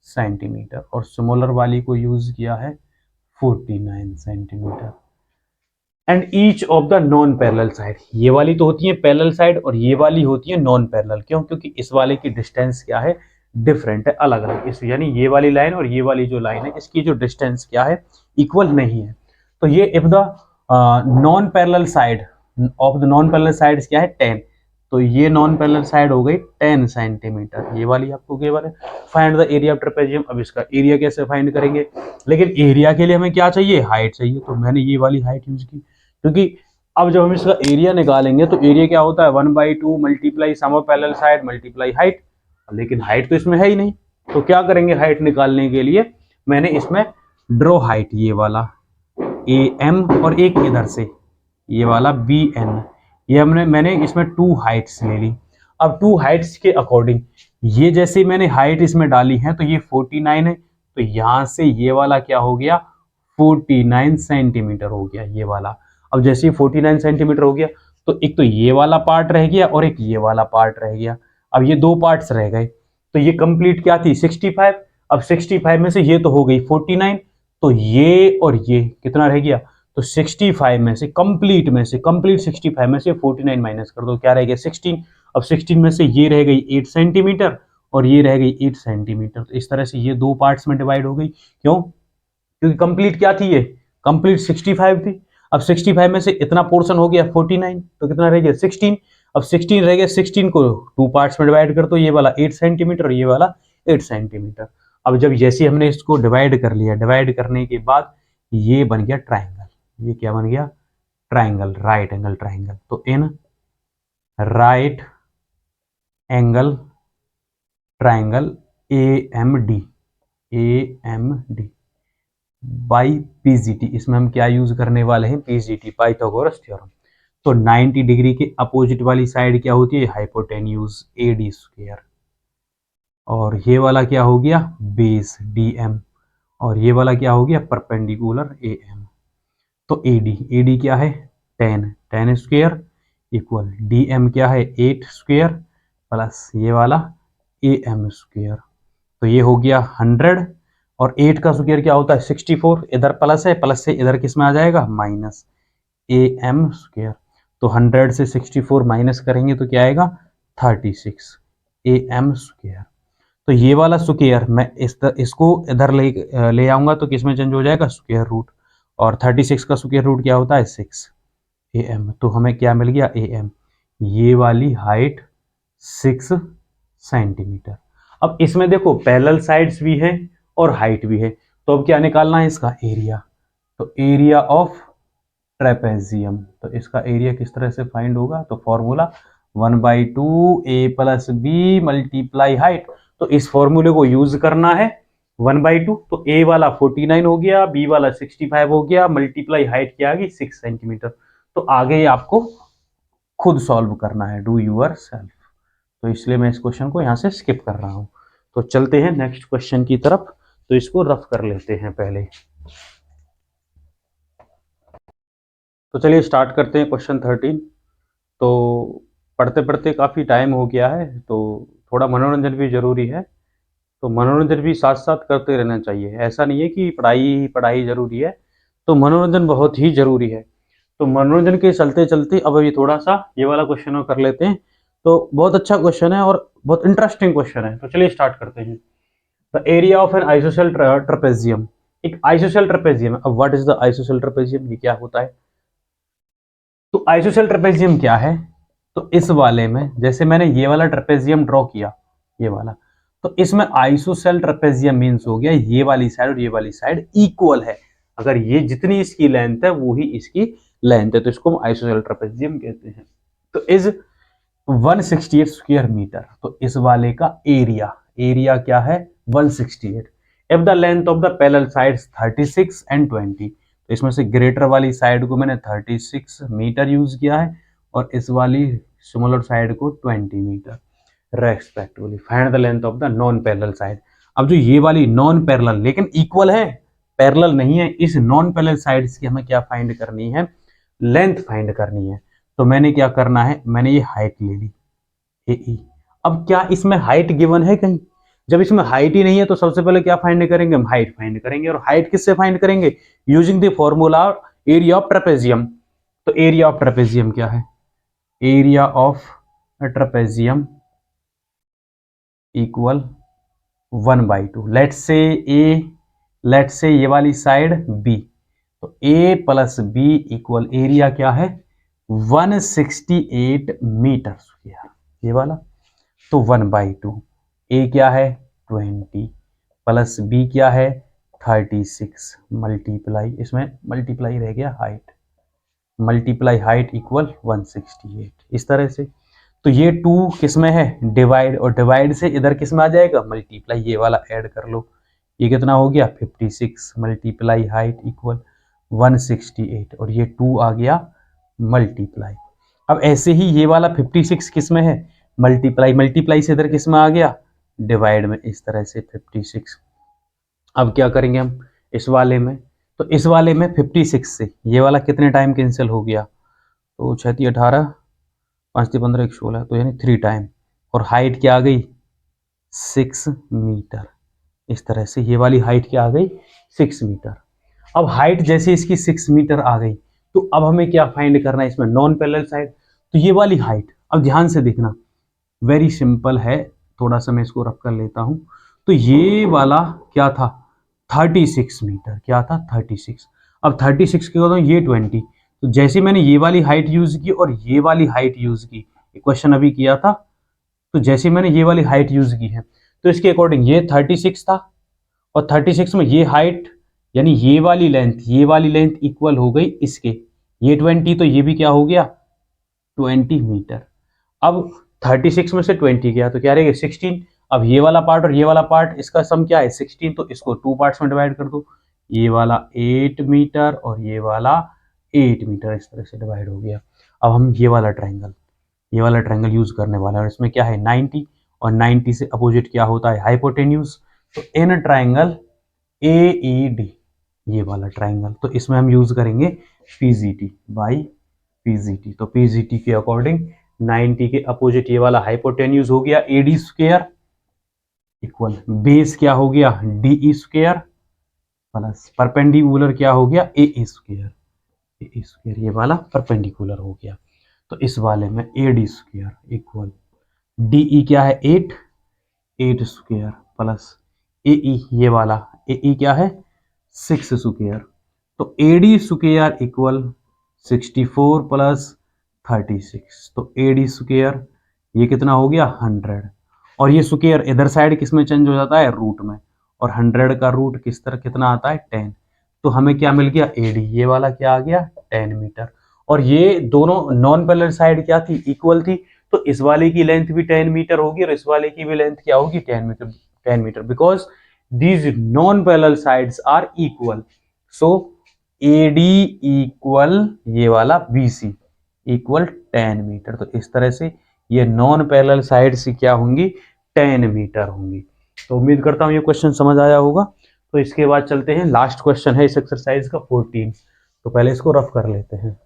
सेंटीमीटर और स्मॉलर वाली को यूज किया है 49 centimetre. And each of the non parallel side, ये वाली तो होती है पैरेलल साइड और ये वाली होती है नॉन पैरेलल। क्यों? क्योंकि इस वाले की डिस्टेंस क्या है डिफरेंट है, अलग अलग। इस यानी ये वाली लाइन और ये वाली जो लाइन है इसकी जो डिस्टेंस क्या है इक्वल नहीं है। तो ये if the non parallel side of the non parallel side क्या है 10, तो ये नॉन पैरेलल साइड हो गई 10 सेंटीमीटर, ये वाली आपको केवल है। Find the area of trapezium, अब इसका एरिया कैसे फाइंड करेंगे, लेकिन एरिया के लिए हमें क्या चाहिए हाइट चाहिए, तो मैंने ये वाली हाइट यूज की। क्योंकि अब जब हम इसका एरिया निकालेंगे तो एरिया क्या होता है 1/2 multiply sum of parallel side multiply height, लेकिन हाइट तो इसमें है ही नहीं। तो क्या करेंगे हाइट निकालने के लिए, मैंने इसमें ड्रॉ हाइट ये वाला AM और एक इधर से ये वाला BN, ये मैंने इसमें 2 हाइट्स ले ली। अब 2 हाइट्स के अकॉर्डिंग ये जैसे मैंने हाइट इसमें डाली है तो ये 49 है, तो यहां से ये वाला क्या हो गया 49 सेंटीमीटर हो गया ये वाला। अब जैसे 49 सेंटीमीटर हो गया तो एक तो ये वाला पार्ट रह गया और एक ये वाला पार्ट रह गया। अब ये 2 पार्ट्स रह गए, तो ये कंप्लीट क्या थी 65। अब 65 में से ये तो हो गई 49, तो ये और ये कितना रह गया, तो 65 में से कंप्लीट 65 में से 49 माइनस कर दो, क्या रह गया 16। अब 16 में से ये रह गई 8 सेंटीमीटर और ये रह गई 8 सेंटीमीटर। तो इस तरह से ये 2 पार्ट्स में डिवाइड हो गई। क्यों? क्योंकि कंप्लीट क्या थी ये कंप्लीट 65 थी। अब 65 में से इतना पोर्शन हो गया 49, तो कितना रह गया 16। अब 16 रह गया, 16 को 2 पार्ट्स में डिवाइड कर दो, ये वाला 8 सेंटीमीटर और ये वाला 8 सेंटीमीटर। अब जब जैसे हमने इसको डिवाइड कर लिया, डिवाइड करने के बाद ये बन गया ट्राइंगल। ये क्या बन गया ट्राइंगल, राइट एंगल ट्राइंगल। तो in right angle triangle AMD by PGT, इसमें हम क्या यूज करने वाले हैं PGT पाइथागोरस थ्योरम। तो 90 डिग्री के अपोजिट वाली साइड क्या होती है हाइपोटेन्यूज AD², और ये वाला क्या हो गया बेस DM, और ये वाला क्या हो गया परपेंडिकुलर AM। तो AD क्या है 10 स्क्वायर इक्वल DM क्या है 8 स्क्वायर प्लस ये वाला ए एम स्क्वेयर। तो ये हो गया 100 और 8 का स्क्वायर क्या होता है 64, इधर प्लस है, प्लस से इधर किस में आ जाएगा माइनस, ए एम स्क्वेयर। तो 100 से 64 माइनस करेंगे तो क्या आएगा 36 ए एम स्क्वेयर। तो ये वाला स्क्वेयर मैं इसको इधर ले आऊंगा तो किस में चेंज हो जाएगा स्क्वेयर रूट, और 36 का स्क्वेयर रूट क्या होता है 6 ए एम। तो हमें क्या मिल गया ए एम, ये वाली हाइट 6 सेंटीमीटर। अब इसमें देखो पैरेलल साइड्स भी हैं और हाइट भी है, तो अब क्या निकालना है इसका एरिया। तो एरिया ऑफ ट्रेपेजियम, तो इसका एरिया किस तरह से फाइंड होगा, तो formula 1/2 A plus B multiply height. तो इस फॉर्मूले को यूज करना है 1/2, तो ए वाला 49 हो गया, बी वाला 65 हो गया, मल्टीप्लाई हाइट क्या आ गई 6 सेंटीमीटर। तो आगे आपको खुद सॉल्व करना है, डू यूर सेल्फ। तो इसलिए मैं इस क्वेश्चन को यहाँ से स्किप कर रहा हूँ। तो चलते हैं नेक्स्ट क्वेश्चन की तरफ, तो इसको रफ कर लेते हैं पहले। तो चलिए स्टार्ट करते हैं क्वेश्चन 13। तो पढ़ते पढ़ते काफ़ी टाइम हो गया है, तो थोड़ा मनोरंजन भी ज़रूरी है, तो मनोरंजन भी साथ साथ करते रहना चाहिए। ऐसा नहीं है कि पढ़ाई ही पढ़ाई ज़रूरी है, तो मनोरंजन बहुत ही ज़रूरी है। तो मनोरंजन के चलते चलते अब ये थोड़ा सा ये वाला क्वेश्चन कर लेते हैं। तो बहुत अच्छा क्वेश्चन है और बहुत इंटरेस्टिंग क्वेश्चन है, तो चलिए स्टार्ट करते हैं। The area of an isosceles trapezium, एक आइसोसेल ट्रेपेजियम। अब what is the isosceles trapezium, ये क्या होता है। तो आइसोसेल ट्रेपेजियम क्या है, तो इस वाले में जैसे मैंने ये वाला ट्रेपेजियम ड्रॉ किया, ये वाला, तो इसमें आइसोसेल ट्रेपेजियम मीन्स हो गया ये वाली साइड और ये वाली साइड इक्वल है। अगर ये जितनी इसकी लेंथ है वो ही इसकी लेंथ है, तो इसको हम आइसोसेल ट्रेपेजियम कहते हैं। तो इज 168 स्क्वायर मीटर, तो इस वाले का एरिया, एरिया क्या है 168। If the length of the parallel sides 36 and 20, तो इसमें से ग्रेटर वाली साइड को मैंने 36 मीटर यूज किया है और इस वाली स्मॉलर साइड को 20 metre respectively. Find the length of the non parallel side. अब जो ये वाली नॉन पैरेलल लेकिन इक्वल है, पैरेलल नहीं है, इस नॉन पैरेलल साइड्स की हमें क्या फाइंड करनी है, लेंथ फाइंड करनी है। तो मैंने क्या करना है, मैंने ये हाइट ले ली ए ई। अब क्या इसमें हाइट गिवन है कहीं, जब इसमें हाइट ही नहीं है तो सबसे पहले क्या फाइंड करेंगे, हम हाइट फाइंड करेंगे। और हाइट किससे फाइंड करेंगे, using the formula area of trapezium. तो एरिया ऑफ ट्रेपेजियम क्या है, area of trapezium equal 1/2। Let's say ये वाली साइड बी, तो ए प्लस बी इक्वल एरिया क्या है 168 मीटर स्क्वायर, ये वाला। तो 1/2, ए क्या है 20 प्लस बी क्या है 36 मल्टीप्लाई, इसमें मल्टीप्लाई रह गया हाइट, मल्टीप्लाई हाइट इक्वल 168, इस तरह से। तो ये 2 किस में है डिवाइड, और डिवाइड से इधर किस में आ जाएगा मल्टीप्लाई, ये वाला ऐड कर लो, ये कितना हो गया 56 मल्टीप्लाई हाइट इक्वल 168, और ये 2 आ गया मल्टीप्लाई। अब ऐसे ही ये वाला 56 किस में है मल्टीप्लाई, मल्टीप्लाई से इधर किस में आ गया डिवाइड में, इस तरह से 56। अब क्या करेंगे हम इस वाले में, तो इस वाले में 56 से ये वाला कितने टाइम कैंसिल हो गया, तो 6 × 18 5 × 15 16, तो यानी 3 टाइम, और हाइट क्या आ गई 6 मीटर। इस तरह से ये वाली हाइट क्या आ गई 6 मीटर। अब हाइट जैसे इसकी 6 मीटर आ गई, तो अब हमें क्या फाइंड करना है इसमें नॉन पैरेलल साइड। तो ये वाली हाइट, अब ध्यान से देखना वेरी सिंपल है, थोड़ा सा मैं इसको रख कर लेता हूं। तो ये वाला क्या था 36 मीटर, क्या था 36। अब 36 के बाद ये 20, तो जैसे मैंने ये वाली हाइट यूज की और ये वाली हाइट यूज की, क्वेश्चन अभी किया था, तो जैसे मैंने ये वाली हाइट यूज की है तो इसके अकॉर्डिंग ये 36 था, और 36 में ये हाइट यानी ये वाली लेंथ इक्वल हो गई इसके, ये 20 तो ये भी क्या हो गया 20 मीटर। अब 36 में से 20 गया तो क्या रहेगा 16। अब ये वाला पार्ट और ये वाला पार्ट इसका सम क्या है 16, तो इसको 2 पार्ट्स में डिवाइड कर दो, ये वाला 8 मीटर और ये वाला 8 मीटर, इस तरह से डिवाइड हो गया। अब हम ये वाला ट्रायंगल यूज करने वाला है, और इसमें क्या है 90, और 90 से अपोजिट क्या होता है हाइपोटेन्यूज। तो इन ट्रायंगल AED, ये वाला ट्रायंगल, तो इसमें हम यूज करेंगे PGT बाई PGT। तो PGT के अकॉर्डिंग 90 के अपोजिट ये वाला हाइपोटेन्यूज हो गया AD स्क्वायर, इक्वल बेस क्या हो गया D E square plus perpendicular क्या हो गया ए ई स्क्वेयर, ए ई स्क्वेयर ये वाला परपेंडिकुलर हो गया। तो इस वाले में A D square equal D E क्या है 8, 8 स्क्वेयर प्लस ए ई ये वाला ए ई क्या है 6 स्क्वेयर। तो A D square equal 64 plus 36, तो ए डी स्क्वेयर ये कितना हो गया 100, और ये स्क्वेयर इधर साइड किस में चेंज हो जाता है रूट में, और 100 का रूट किस तरह कितना आता है 10, तो हमें क्या मिल गया ए डी ये वाला क्या आ गया 10 मीटर। और ये दोनों नॉन पैरेलल साइड क्या थी इक्वल थी, तो इस वाले की लेंथ भी 10 मीटर होगी और इस वाले की भी लेंथ क्या होगी 10 metre, 10 metre because these non parallel sides are equal. So AD equal ये वाला BC इक्वल 10 मीटर। तो इस तरह से ये नॉन पैरेलल साइड से क्या होंगी 10 मीटर होंगी। तो उम्मीद करता हूँ ये क्वेश्चन समझ आया होगा। तो इसके बाद चलते हैं, लास्ट क्वेश्चन है इस एक्सरसाइज का 14। तो पहले इसको रफ कर लेते हैं।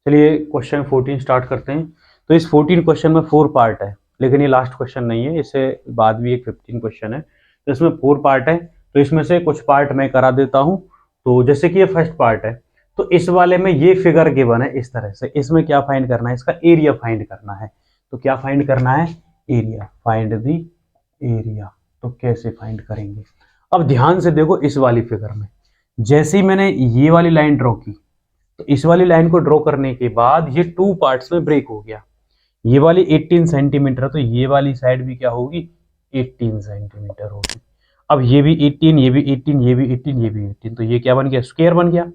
चलिए क्वेश्चन 14 स्टार्ट करते हैं। तो इस 14 क्वेश्चन में 4 पार्ट है, लेकिन ये लास्ट क्वेश्चन नहीं है, इससे बाद भी एक 15 क्वेश्चन है। तो इसमें 4 पार्ट है, तो इसमें से कुछ पार्ट मैं करा देता हूँ। तो जैसे कि ये फर्स्ट पार्ट है, तो इस वाले में ये फिगर गिवन है इस तरह से, इसमें क्या फाइंड करना है, इसका एरिया फाइंड करना है। तो क्या फाइंड करना है एरिया, फाइंड दी एरिया। तो कैसे फाइंड करेंगे, अब ध्यान से देखो इस वाली फिगर में जैसे ही मैंने ये वाली लाइन ड्रॉ की, तो इस वाली लाइन को ड्रॉ करने के बाद ये 2 पार्ट्स में ब्रेक हो गया। ये वाली 18 सेंटीमीटर, तो ये वाली साइड भी क्या होगी 18 सेंटीमीटर होगी। अब ये भी 18, ये भी 18, ये भी 18, ये भी 18, तो ये क्या बन गया स्क्वायर बन गया।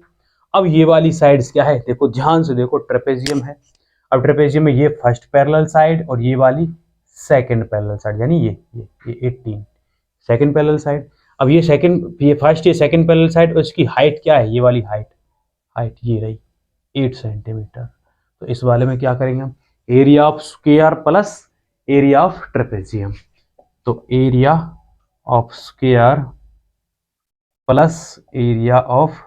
अब ये वाली साइड्स क्या है देखो ध्यान से देखो, ट्रेपेजियम है। अब ट्रेपेजियम में ये फर्स्ट पैरेलल साइड और ये वाली सेकंड पैरेलल साइड, यानी ये 18 सेकंड पैरेलल साइड। अब ये फर्स्ट ये सेकंड पैरेलल साइड और इसकी हाइट क्या है, ये वाली हाइट ये रही 8 सेंटीमीटर। तो इस वाले में क्या करेंगे हम, area of square plus area of trapezium. तो area of square plus area of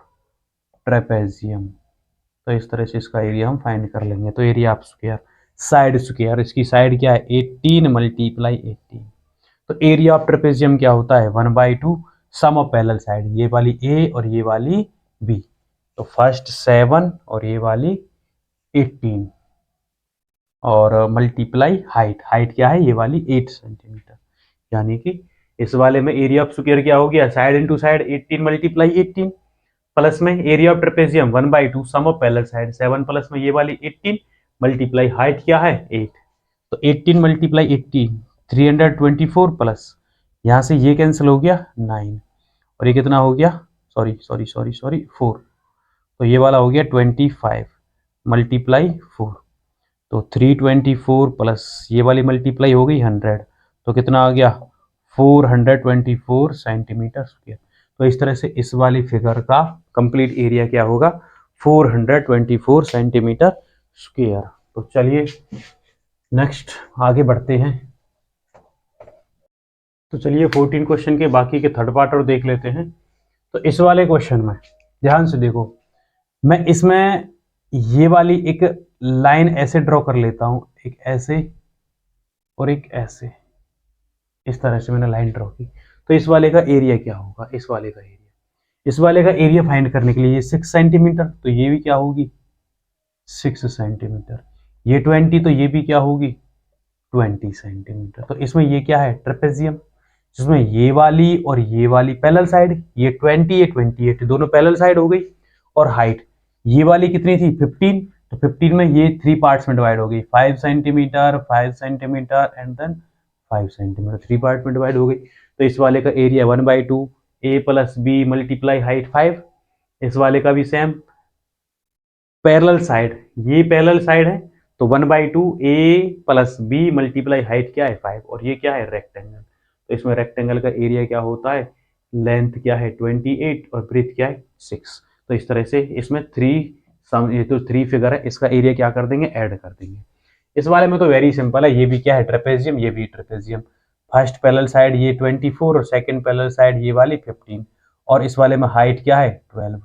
trapezium, तो इस तरह से इसका एरिया हम फाइंड कर लेंगे। तो area of square side square, इसकी साइड क्या है 18 मल्टीप्लाई 18। तो एरिया ऑफ ट्रेपेजियम क्या होता है 1/2 सम ऑफ पैरेलल साइड, ये वाली ए और ये वाली बी। तो फर्स्ट 7 और ये वाली 18 और मल्टीप्लाई हाइट क्या है ये वाली 8 सेंटीमीटर, यानी कि इस वाले में एरिया ऑफ स्क्वायर क्या हो गया side into side 18 multiply 18 plus में area of trapezium 1/2 sum of parallel side 7 plus में ये वाली 18 मल्टीप्लाई हाइट क्या है 8। तो 18 मल्टीप्लाई 18 324 प्लस यहाँ से ये कैंसिल हो गया 9 और ये कितना हो गया सॉरी 4। तो ये वाला हो गया 25 मल्टीप्लाई 4, तो 324 प्लस ये वाली मल्टीप्लाई हो गई 100, तो कितना आ गया 424 सेंटीमीटर स्क्वायर। तो इस तरह से इस वाली फिगर का कंप्लीट एरिया क्या होगा 424 सेंटीमीटर स्क्वायर। तो चलिए नेक्स्ट आगे बढ़ते हैं। तो चलिए 14 क्वेश्चन के बाकी के थर्ड पार्ट और देख लेते हैं। तो इस वाले क्वेश्चन में ध्यान से देखो, मैं इसमें ये वाली एक लाइन ऐसे ड्रॉ कर लेता हूं, एक ऐसे और एक ऐसे, इस तरह से मैंने लाइन ड्रॉ की। तो इस वाले का एरिया क्या होगा, इस वाले का एरिया फाइंड करने के लिए ये 6 सेंटीमीटर, तो ये भी क्या होगी 6 सेंटीमीटर, ये 20, तो ये भी क्या होगी 20 सेंटीमीटर। तो इसमें ये क्या है ट्रेपेजियम, जिसमें ये वाली और ये वाली पैरेलल साइड, ये 20 ये 28 दोनों पैरेलल साइड हो गई। और हाइट ये वाली कितनी थी 15, तो 15 में ये 3 पार्ट्स में डिवाइड हो गई 5 centimetre 5 centimetre and then 5 centimetre, 3 part में डिवाइड हो गई। तो इस वाले का area 1/2 a plus B multiply height 5। इस वाले का भी सेम पैरेलल साइड, ये पैरेलल साइड है तो 1/2 a plus B multiply height क्या है 5, और ये क्या है रेक्टेंगल। तो इसमें रेक्टेंगल का एरिया क्या होता है, लेंथ क्या है 28 और ब्रेथ क्या है 6। तो इस तरह से इसमें 3 ये तो 3 फिगर है, इसका एरिया क्या कर देंगे ऐड कर देंगे। इस वाले में तो वेरी सिंपल है, ये भी क्या है ट्रेपेजियम, ये भी ट्रेपेजियम। फर्स्ट पैरेलल साइड ये 24 और सेकंड पैरेलल साइड ये वाली 15, और इस वाले में हाइट क्या है 12,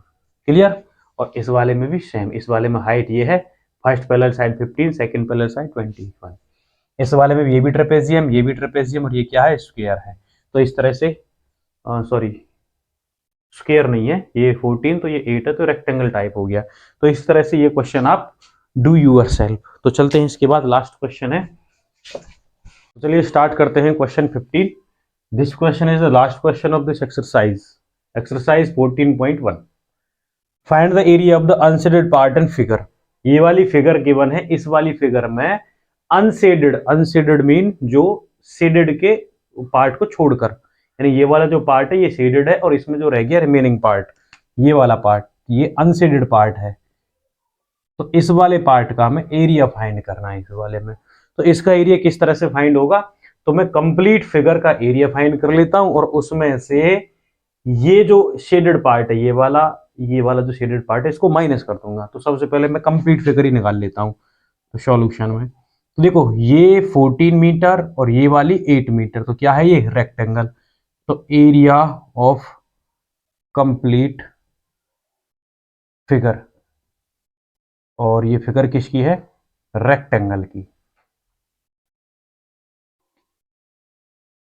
क्लियर। और इस वाले में भी सेम, इस वाले में हाइट ये है first parallel side 15, second parallel side 21। इस वाले में ये भी ट्रेपेजियम, ये भी ट्रेपेजियम, और ये क्या है, स्क्वायर है। तो इस तरह से सॉरी स्क्वायर नहीं है, ये 14 तो ये 8 है, तो रेक्टेंगल टाइप हो गया। तो इस तरह से ये क्वेश्चन आप डू यूर सेल्फ। तो चलते हैं, इसके बाद लास्ट क्वेश्चन है, तो चलिए स्टार्ट करते हैं question 15। This question is the last question of this exercise, exercise 14.1। Find the area of the unshielded part and figure. ये वाली फिगर गिवन है, इस वाली फिगर में अनशेडेड, अनशेडेड मीन जो शेडेड के पार्ट को छोड़कर, यानी ये वाला जो पार्ट है ये शेडेड है, और इसमें जो रह गया रिमेनिंग पार्ट, ये वाला पार्ट, ये अनशेडेड पार्ट है। तो इस वाले पार्ट का हमें एरिया फाइंड करना है इस वाले में। तो इसका एरिया किस तरह से फाइंड होगा, तो मैं कंप्लीट फिगर का एरिया फाइंड कर लेता हूं, और उसमें से ये जो शेडेड पार्ट है, ये वाला जो शेडेड पार्ट है, इसको माइनस कर दूंगा। तो सबसे पहले मैं कंप्लीट फिगर ही निकाल लेता हूं तो सॉल्यूशन में। तो देखो ये 14 मीटर और ये वाली 8 मीटर, तो क्या है ये, रेक्टेंगल। तो एरिया ऑफ कंप्लीट फिगर, और ये फिगर किसकी है, रेक्टेंगल की,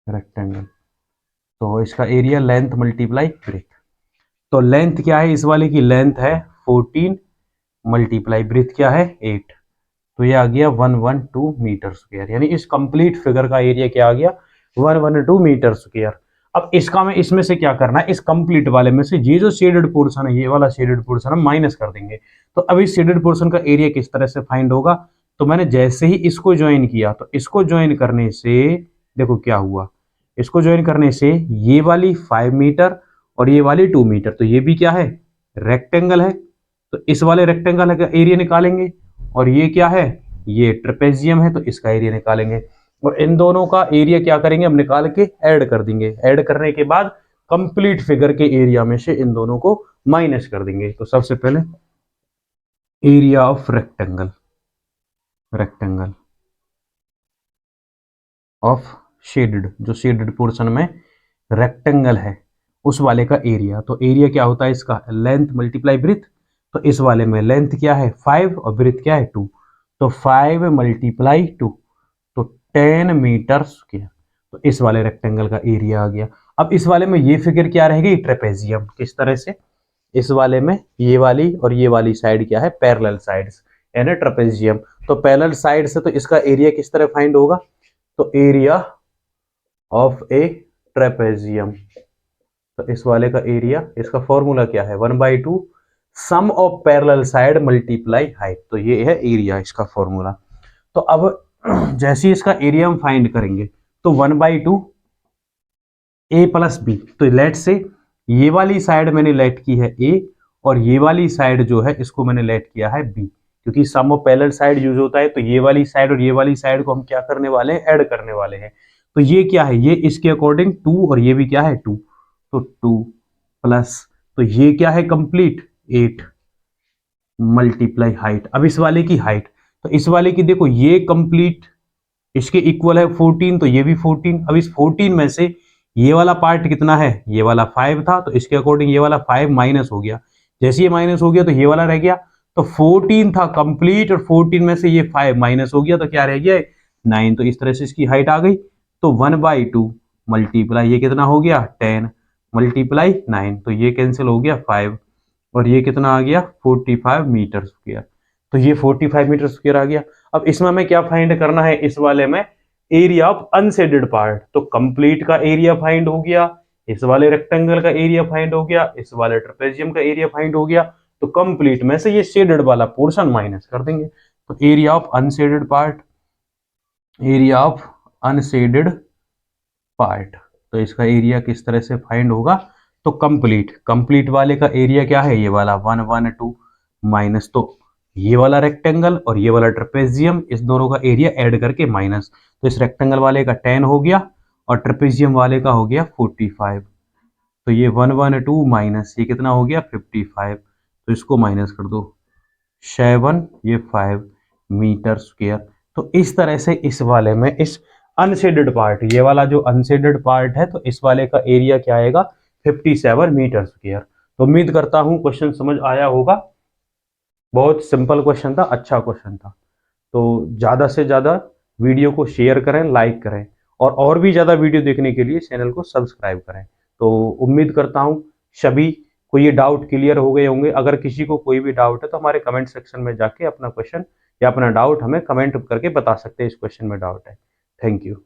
रेक्टेंगल। तो इसका एरिया लेंथ मल्टीप्लाई ब्रेथ। तो लेंथ क्या है, इस वाले की लेंथ है 14 मल्टीप्लाई ब्रेथ क्या है 8, तो ये आ गया 112 मीटर स्क्वायर। यानी इस कंप्लीट फिगर का एरिया क्या आ गया, 112 मीटर स्क्वायर। अब इसका में इसमें से क्या करना है, इस कंप्लीट वाले में से ये जो शेडेड पोर्शन है, ये वाला शेडेड पोर्शन हम माइनस कर देंगे। तो अब इस शेडेड पोर्शन का एरिया किस तरह से फाइंड होगा, तो मैंने जैसे ही इसको ज्वाइन किया, तो इसको ज्वाइन करने से देखो क्या हुआ, इसको ज्वाइन करने से ये वाली 5 मीटर और ये वाली 2 मीटर, तो ये भी क्या है, रेक्टेंगल है। तो इस वाले रेक्टेंगल का एरिया निकालेंगे, और ये क्या है, ये ट्रेपेजियम है, तो इसका एरिया निकालेंगे। और इन दोनों का एरिया क्या करेंगे, हम निकाल के ऐड कर देंगे। ऐड करने के बाद कंप्लीट फिगर के एरिया में से इन दोनों को माइनस कर देंगे। तो सबसे पहले area of rectangle, rectangle of shaded, जो शेडेड पोर्शन में रेक्टेंगल है उस वाले का एरिया। तो एरिया क्या होता है इसका, लेंथ मल्टीप्लाई ब्रेथ। तो इस वाले में लेंथ क्या है 5 और ब्रेथ क्या है 2, तो 5 मल्टीप्लाई 2, तो 10 मीटर स्क्वायर। तो इस वाले रेक्टेंगल का एरिया आ गया। अब इस वाले में ये फिगर क्या रहेगी, ट्रेपेजियम। किस तरह से, इस वाले में ये वाली और ये वाली साइड क्या है, पैरेलल साइड्स, यानी ट्रेपेजियम। तो पैरेलल साइड से तो इसका एरिया किस तरह फाइंड होगा, तो एरिया ऑफ ए ट्रेपेजियम। तो इस वाले का एरिया, इसका फॉर्मूला क्या है, 1/2 sum of parallel side multiply height. तो ये है एरिया, इसका फॉर्मूला। तो अब जैसे इसका एरिया हम फाइंड करेंगे, तो 1/2 ए प्लस बी। तो लेट से ये वाली साइड मैंने लेट की है ए, और ये वाली साइड जो है इसको मैंने लेट किया है बी, क्योंकि सम ऑफ पैरेलल साइड यूज होता है। तो ये वाली साइड और ये वाली साइड को हम क्या करने वाले हैं, ऐड करने वाले हैं। तो ये क्या है, ये इसके अकॉर्डिंग 2, और ये भी क्या है 2, तो 2 प्लस, तो ये क्या है कंप्लीट 8 मल्टीप्लाई हाइट। अब इस वाले की हाइट, तो इस वाले की देखो ये कंप्लीट इसके इक्वल है 14, तो ये भी 14। अब इस 14 में से ये वाला पार्ट कितना है, ये वाला 5 था, तो इसके अकॉर्डिंग ये वाला 5 माइनस हो गया। जैसे ये माइनस हो गया तो ये वाला रह गया। तो 14 था कंप्लीट, और 14 में से ये 5 माइनस हो गया, तो क्या रह गया 9। तो इस तरह से इसकी हाइट आ गई। तो 1/2 मल्टीप्लाई ये कितना हो गया 10 मल्टीप्लाई 9, तो ये कैंसिल हो गया 5, और ये कितना आ गया 45 मीटर स्क्वायर। तो ये 45 मीटर स्क्वायर आ गया। अब इसमें हमें क्या फाइंड करना है, इस वाले में एरिया ऑफ अनशेडेड पार्ट। तो कंप्लीट का एरिया फाइंड हो गया, इस वाले रेक्टेंगल का एरिया फाइंड हो गया, इस वाले ट्रेपेजियम का एरिया फाइंड हो गया। तो कंप्लीट में से ये शेडेड वाला पोर्शन माइनस कर देंगे। तो area of unshielded part, area of unshielded part, तो इसका एरिया किस तरह से फाइंड होगा, तो कंप्लीट वाले का एरिया क्या है, ये वाला 112 माइनस, तो ये वाला रेक्टेंगल और ये वाला ट्रेपेजियम, इस दोनों का एरिया ऐड करके माइनस। तो इस रेक्टेंगल वाले का 10 हो गया और ट्रेपेजियम वाले का हो गया 45। तो ये 112 माइनस ये कितना हो गया 55, तो इसको माइनस कर दो 7, ये 5 मीटर स्क्वायर। तो इस तरह से इस वाले में इस अनशेडेड पार्ट, ये वाला जो अनशेडेड पार्ट है, तो इस वाले का एरिया क्या आएगा 57 मीटर स्क्वायर। तो उम्मीद करता हूं क्वेश्चन समझ आया होगा। बहुत सिंपल क्वेश्चन था, अच्छा क्वेश्चन था। तो ज़्यादा से ज़्यादा वीडियो को शेयर करें, लाइक करें, और भी ज़्यादा वीडियो देखने के लिए चैनल को सब्सक्राइब करें। तो उम्मीद करता हूँ सभी को ये डाउट क्लियर हो गए होंगे। अगर किसी को कोई भी डाउट है तो हमारे कमेंट सेक्शन में जाके अपना क्वेश्चन या अपना डाउट हमें कमेंट करके बता सकते हैं, इस क्वेश्चन में डाउट है। Thank you.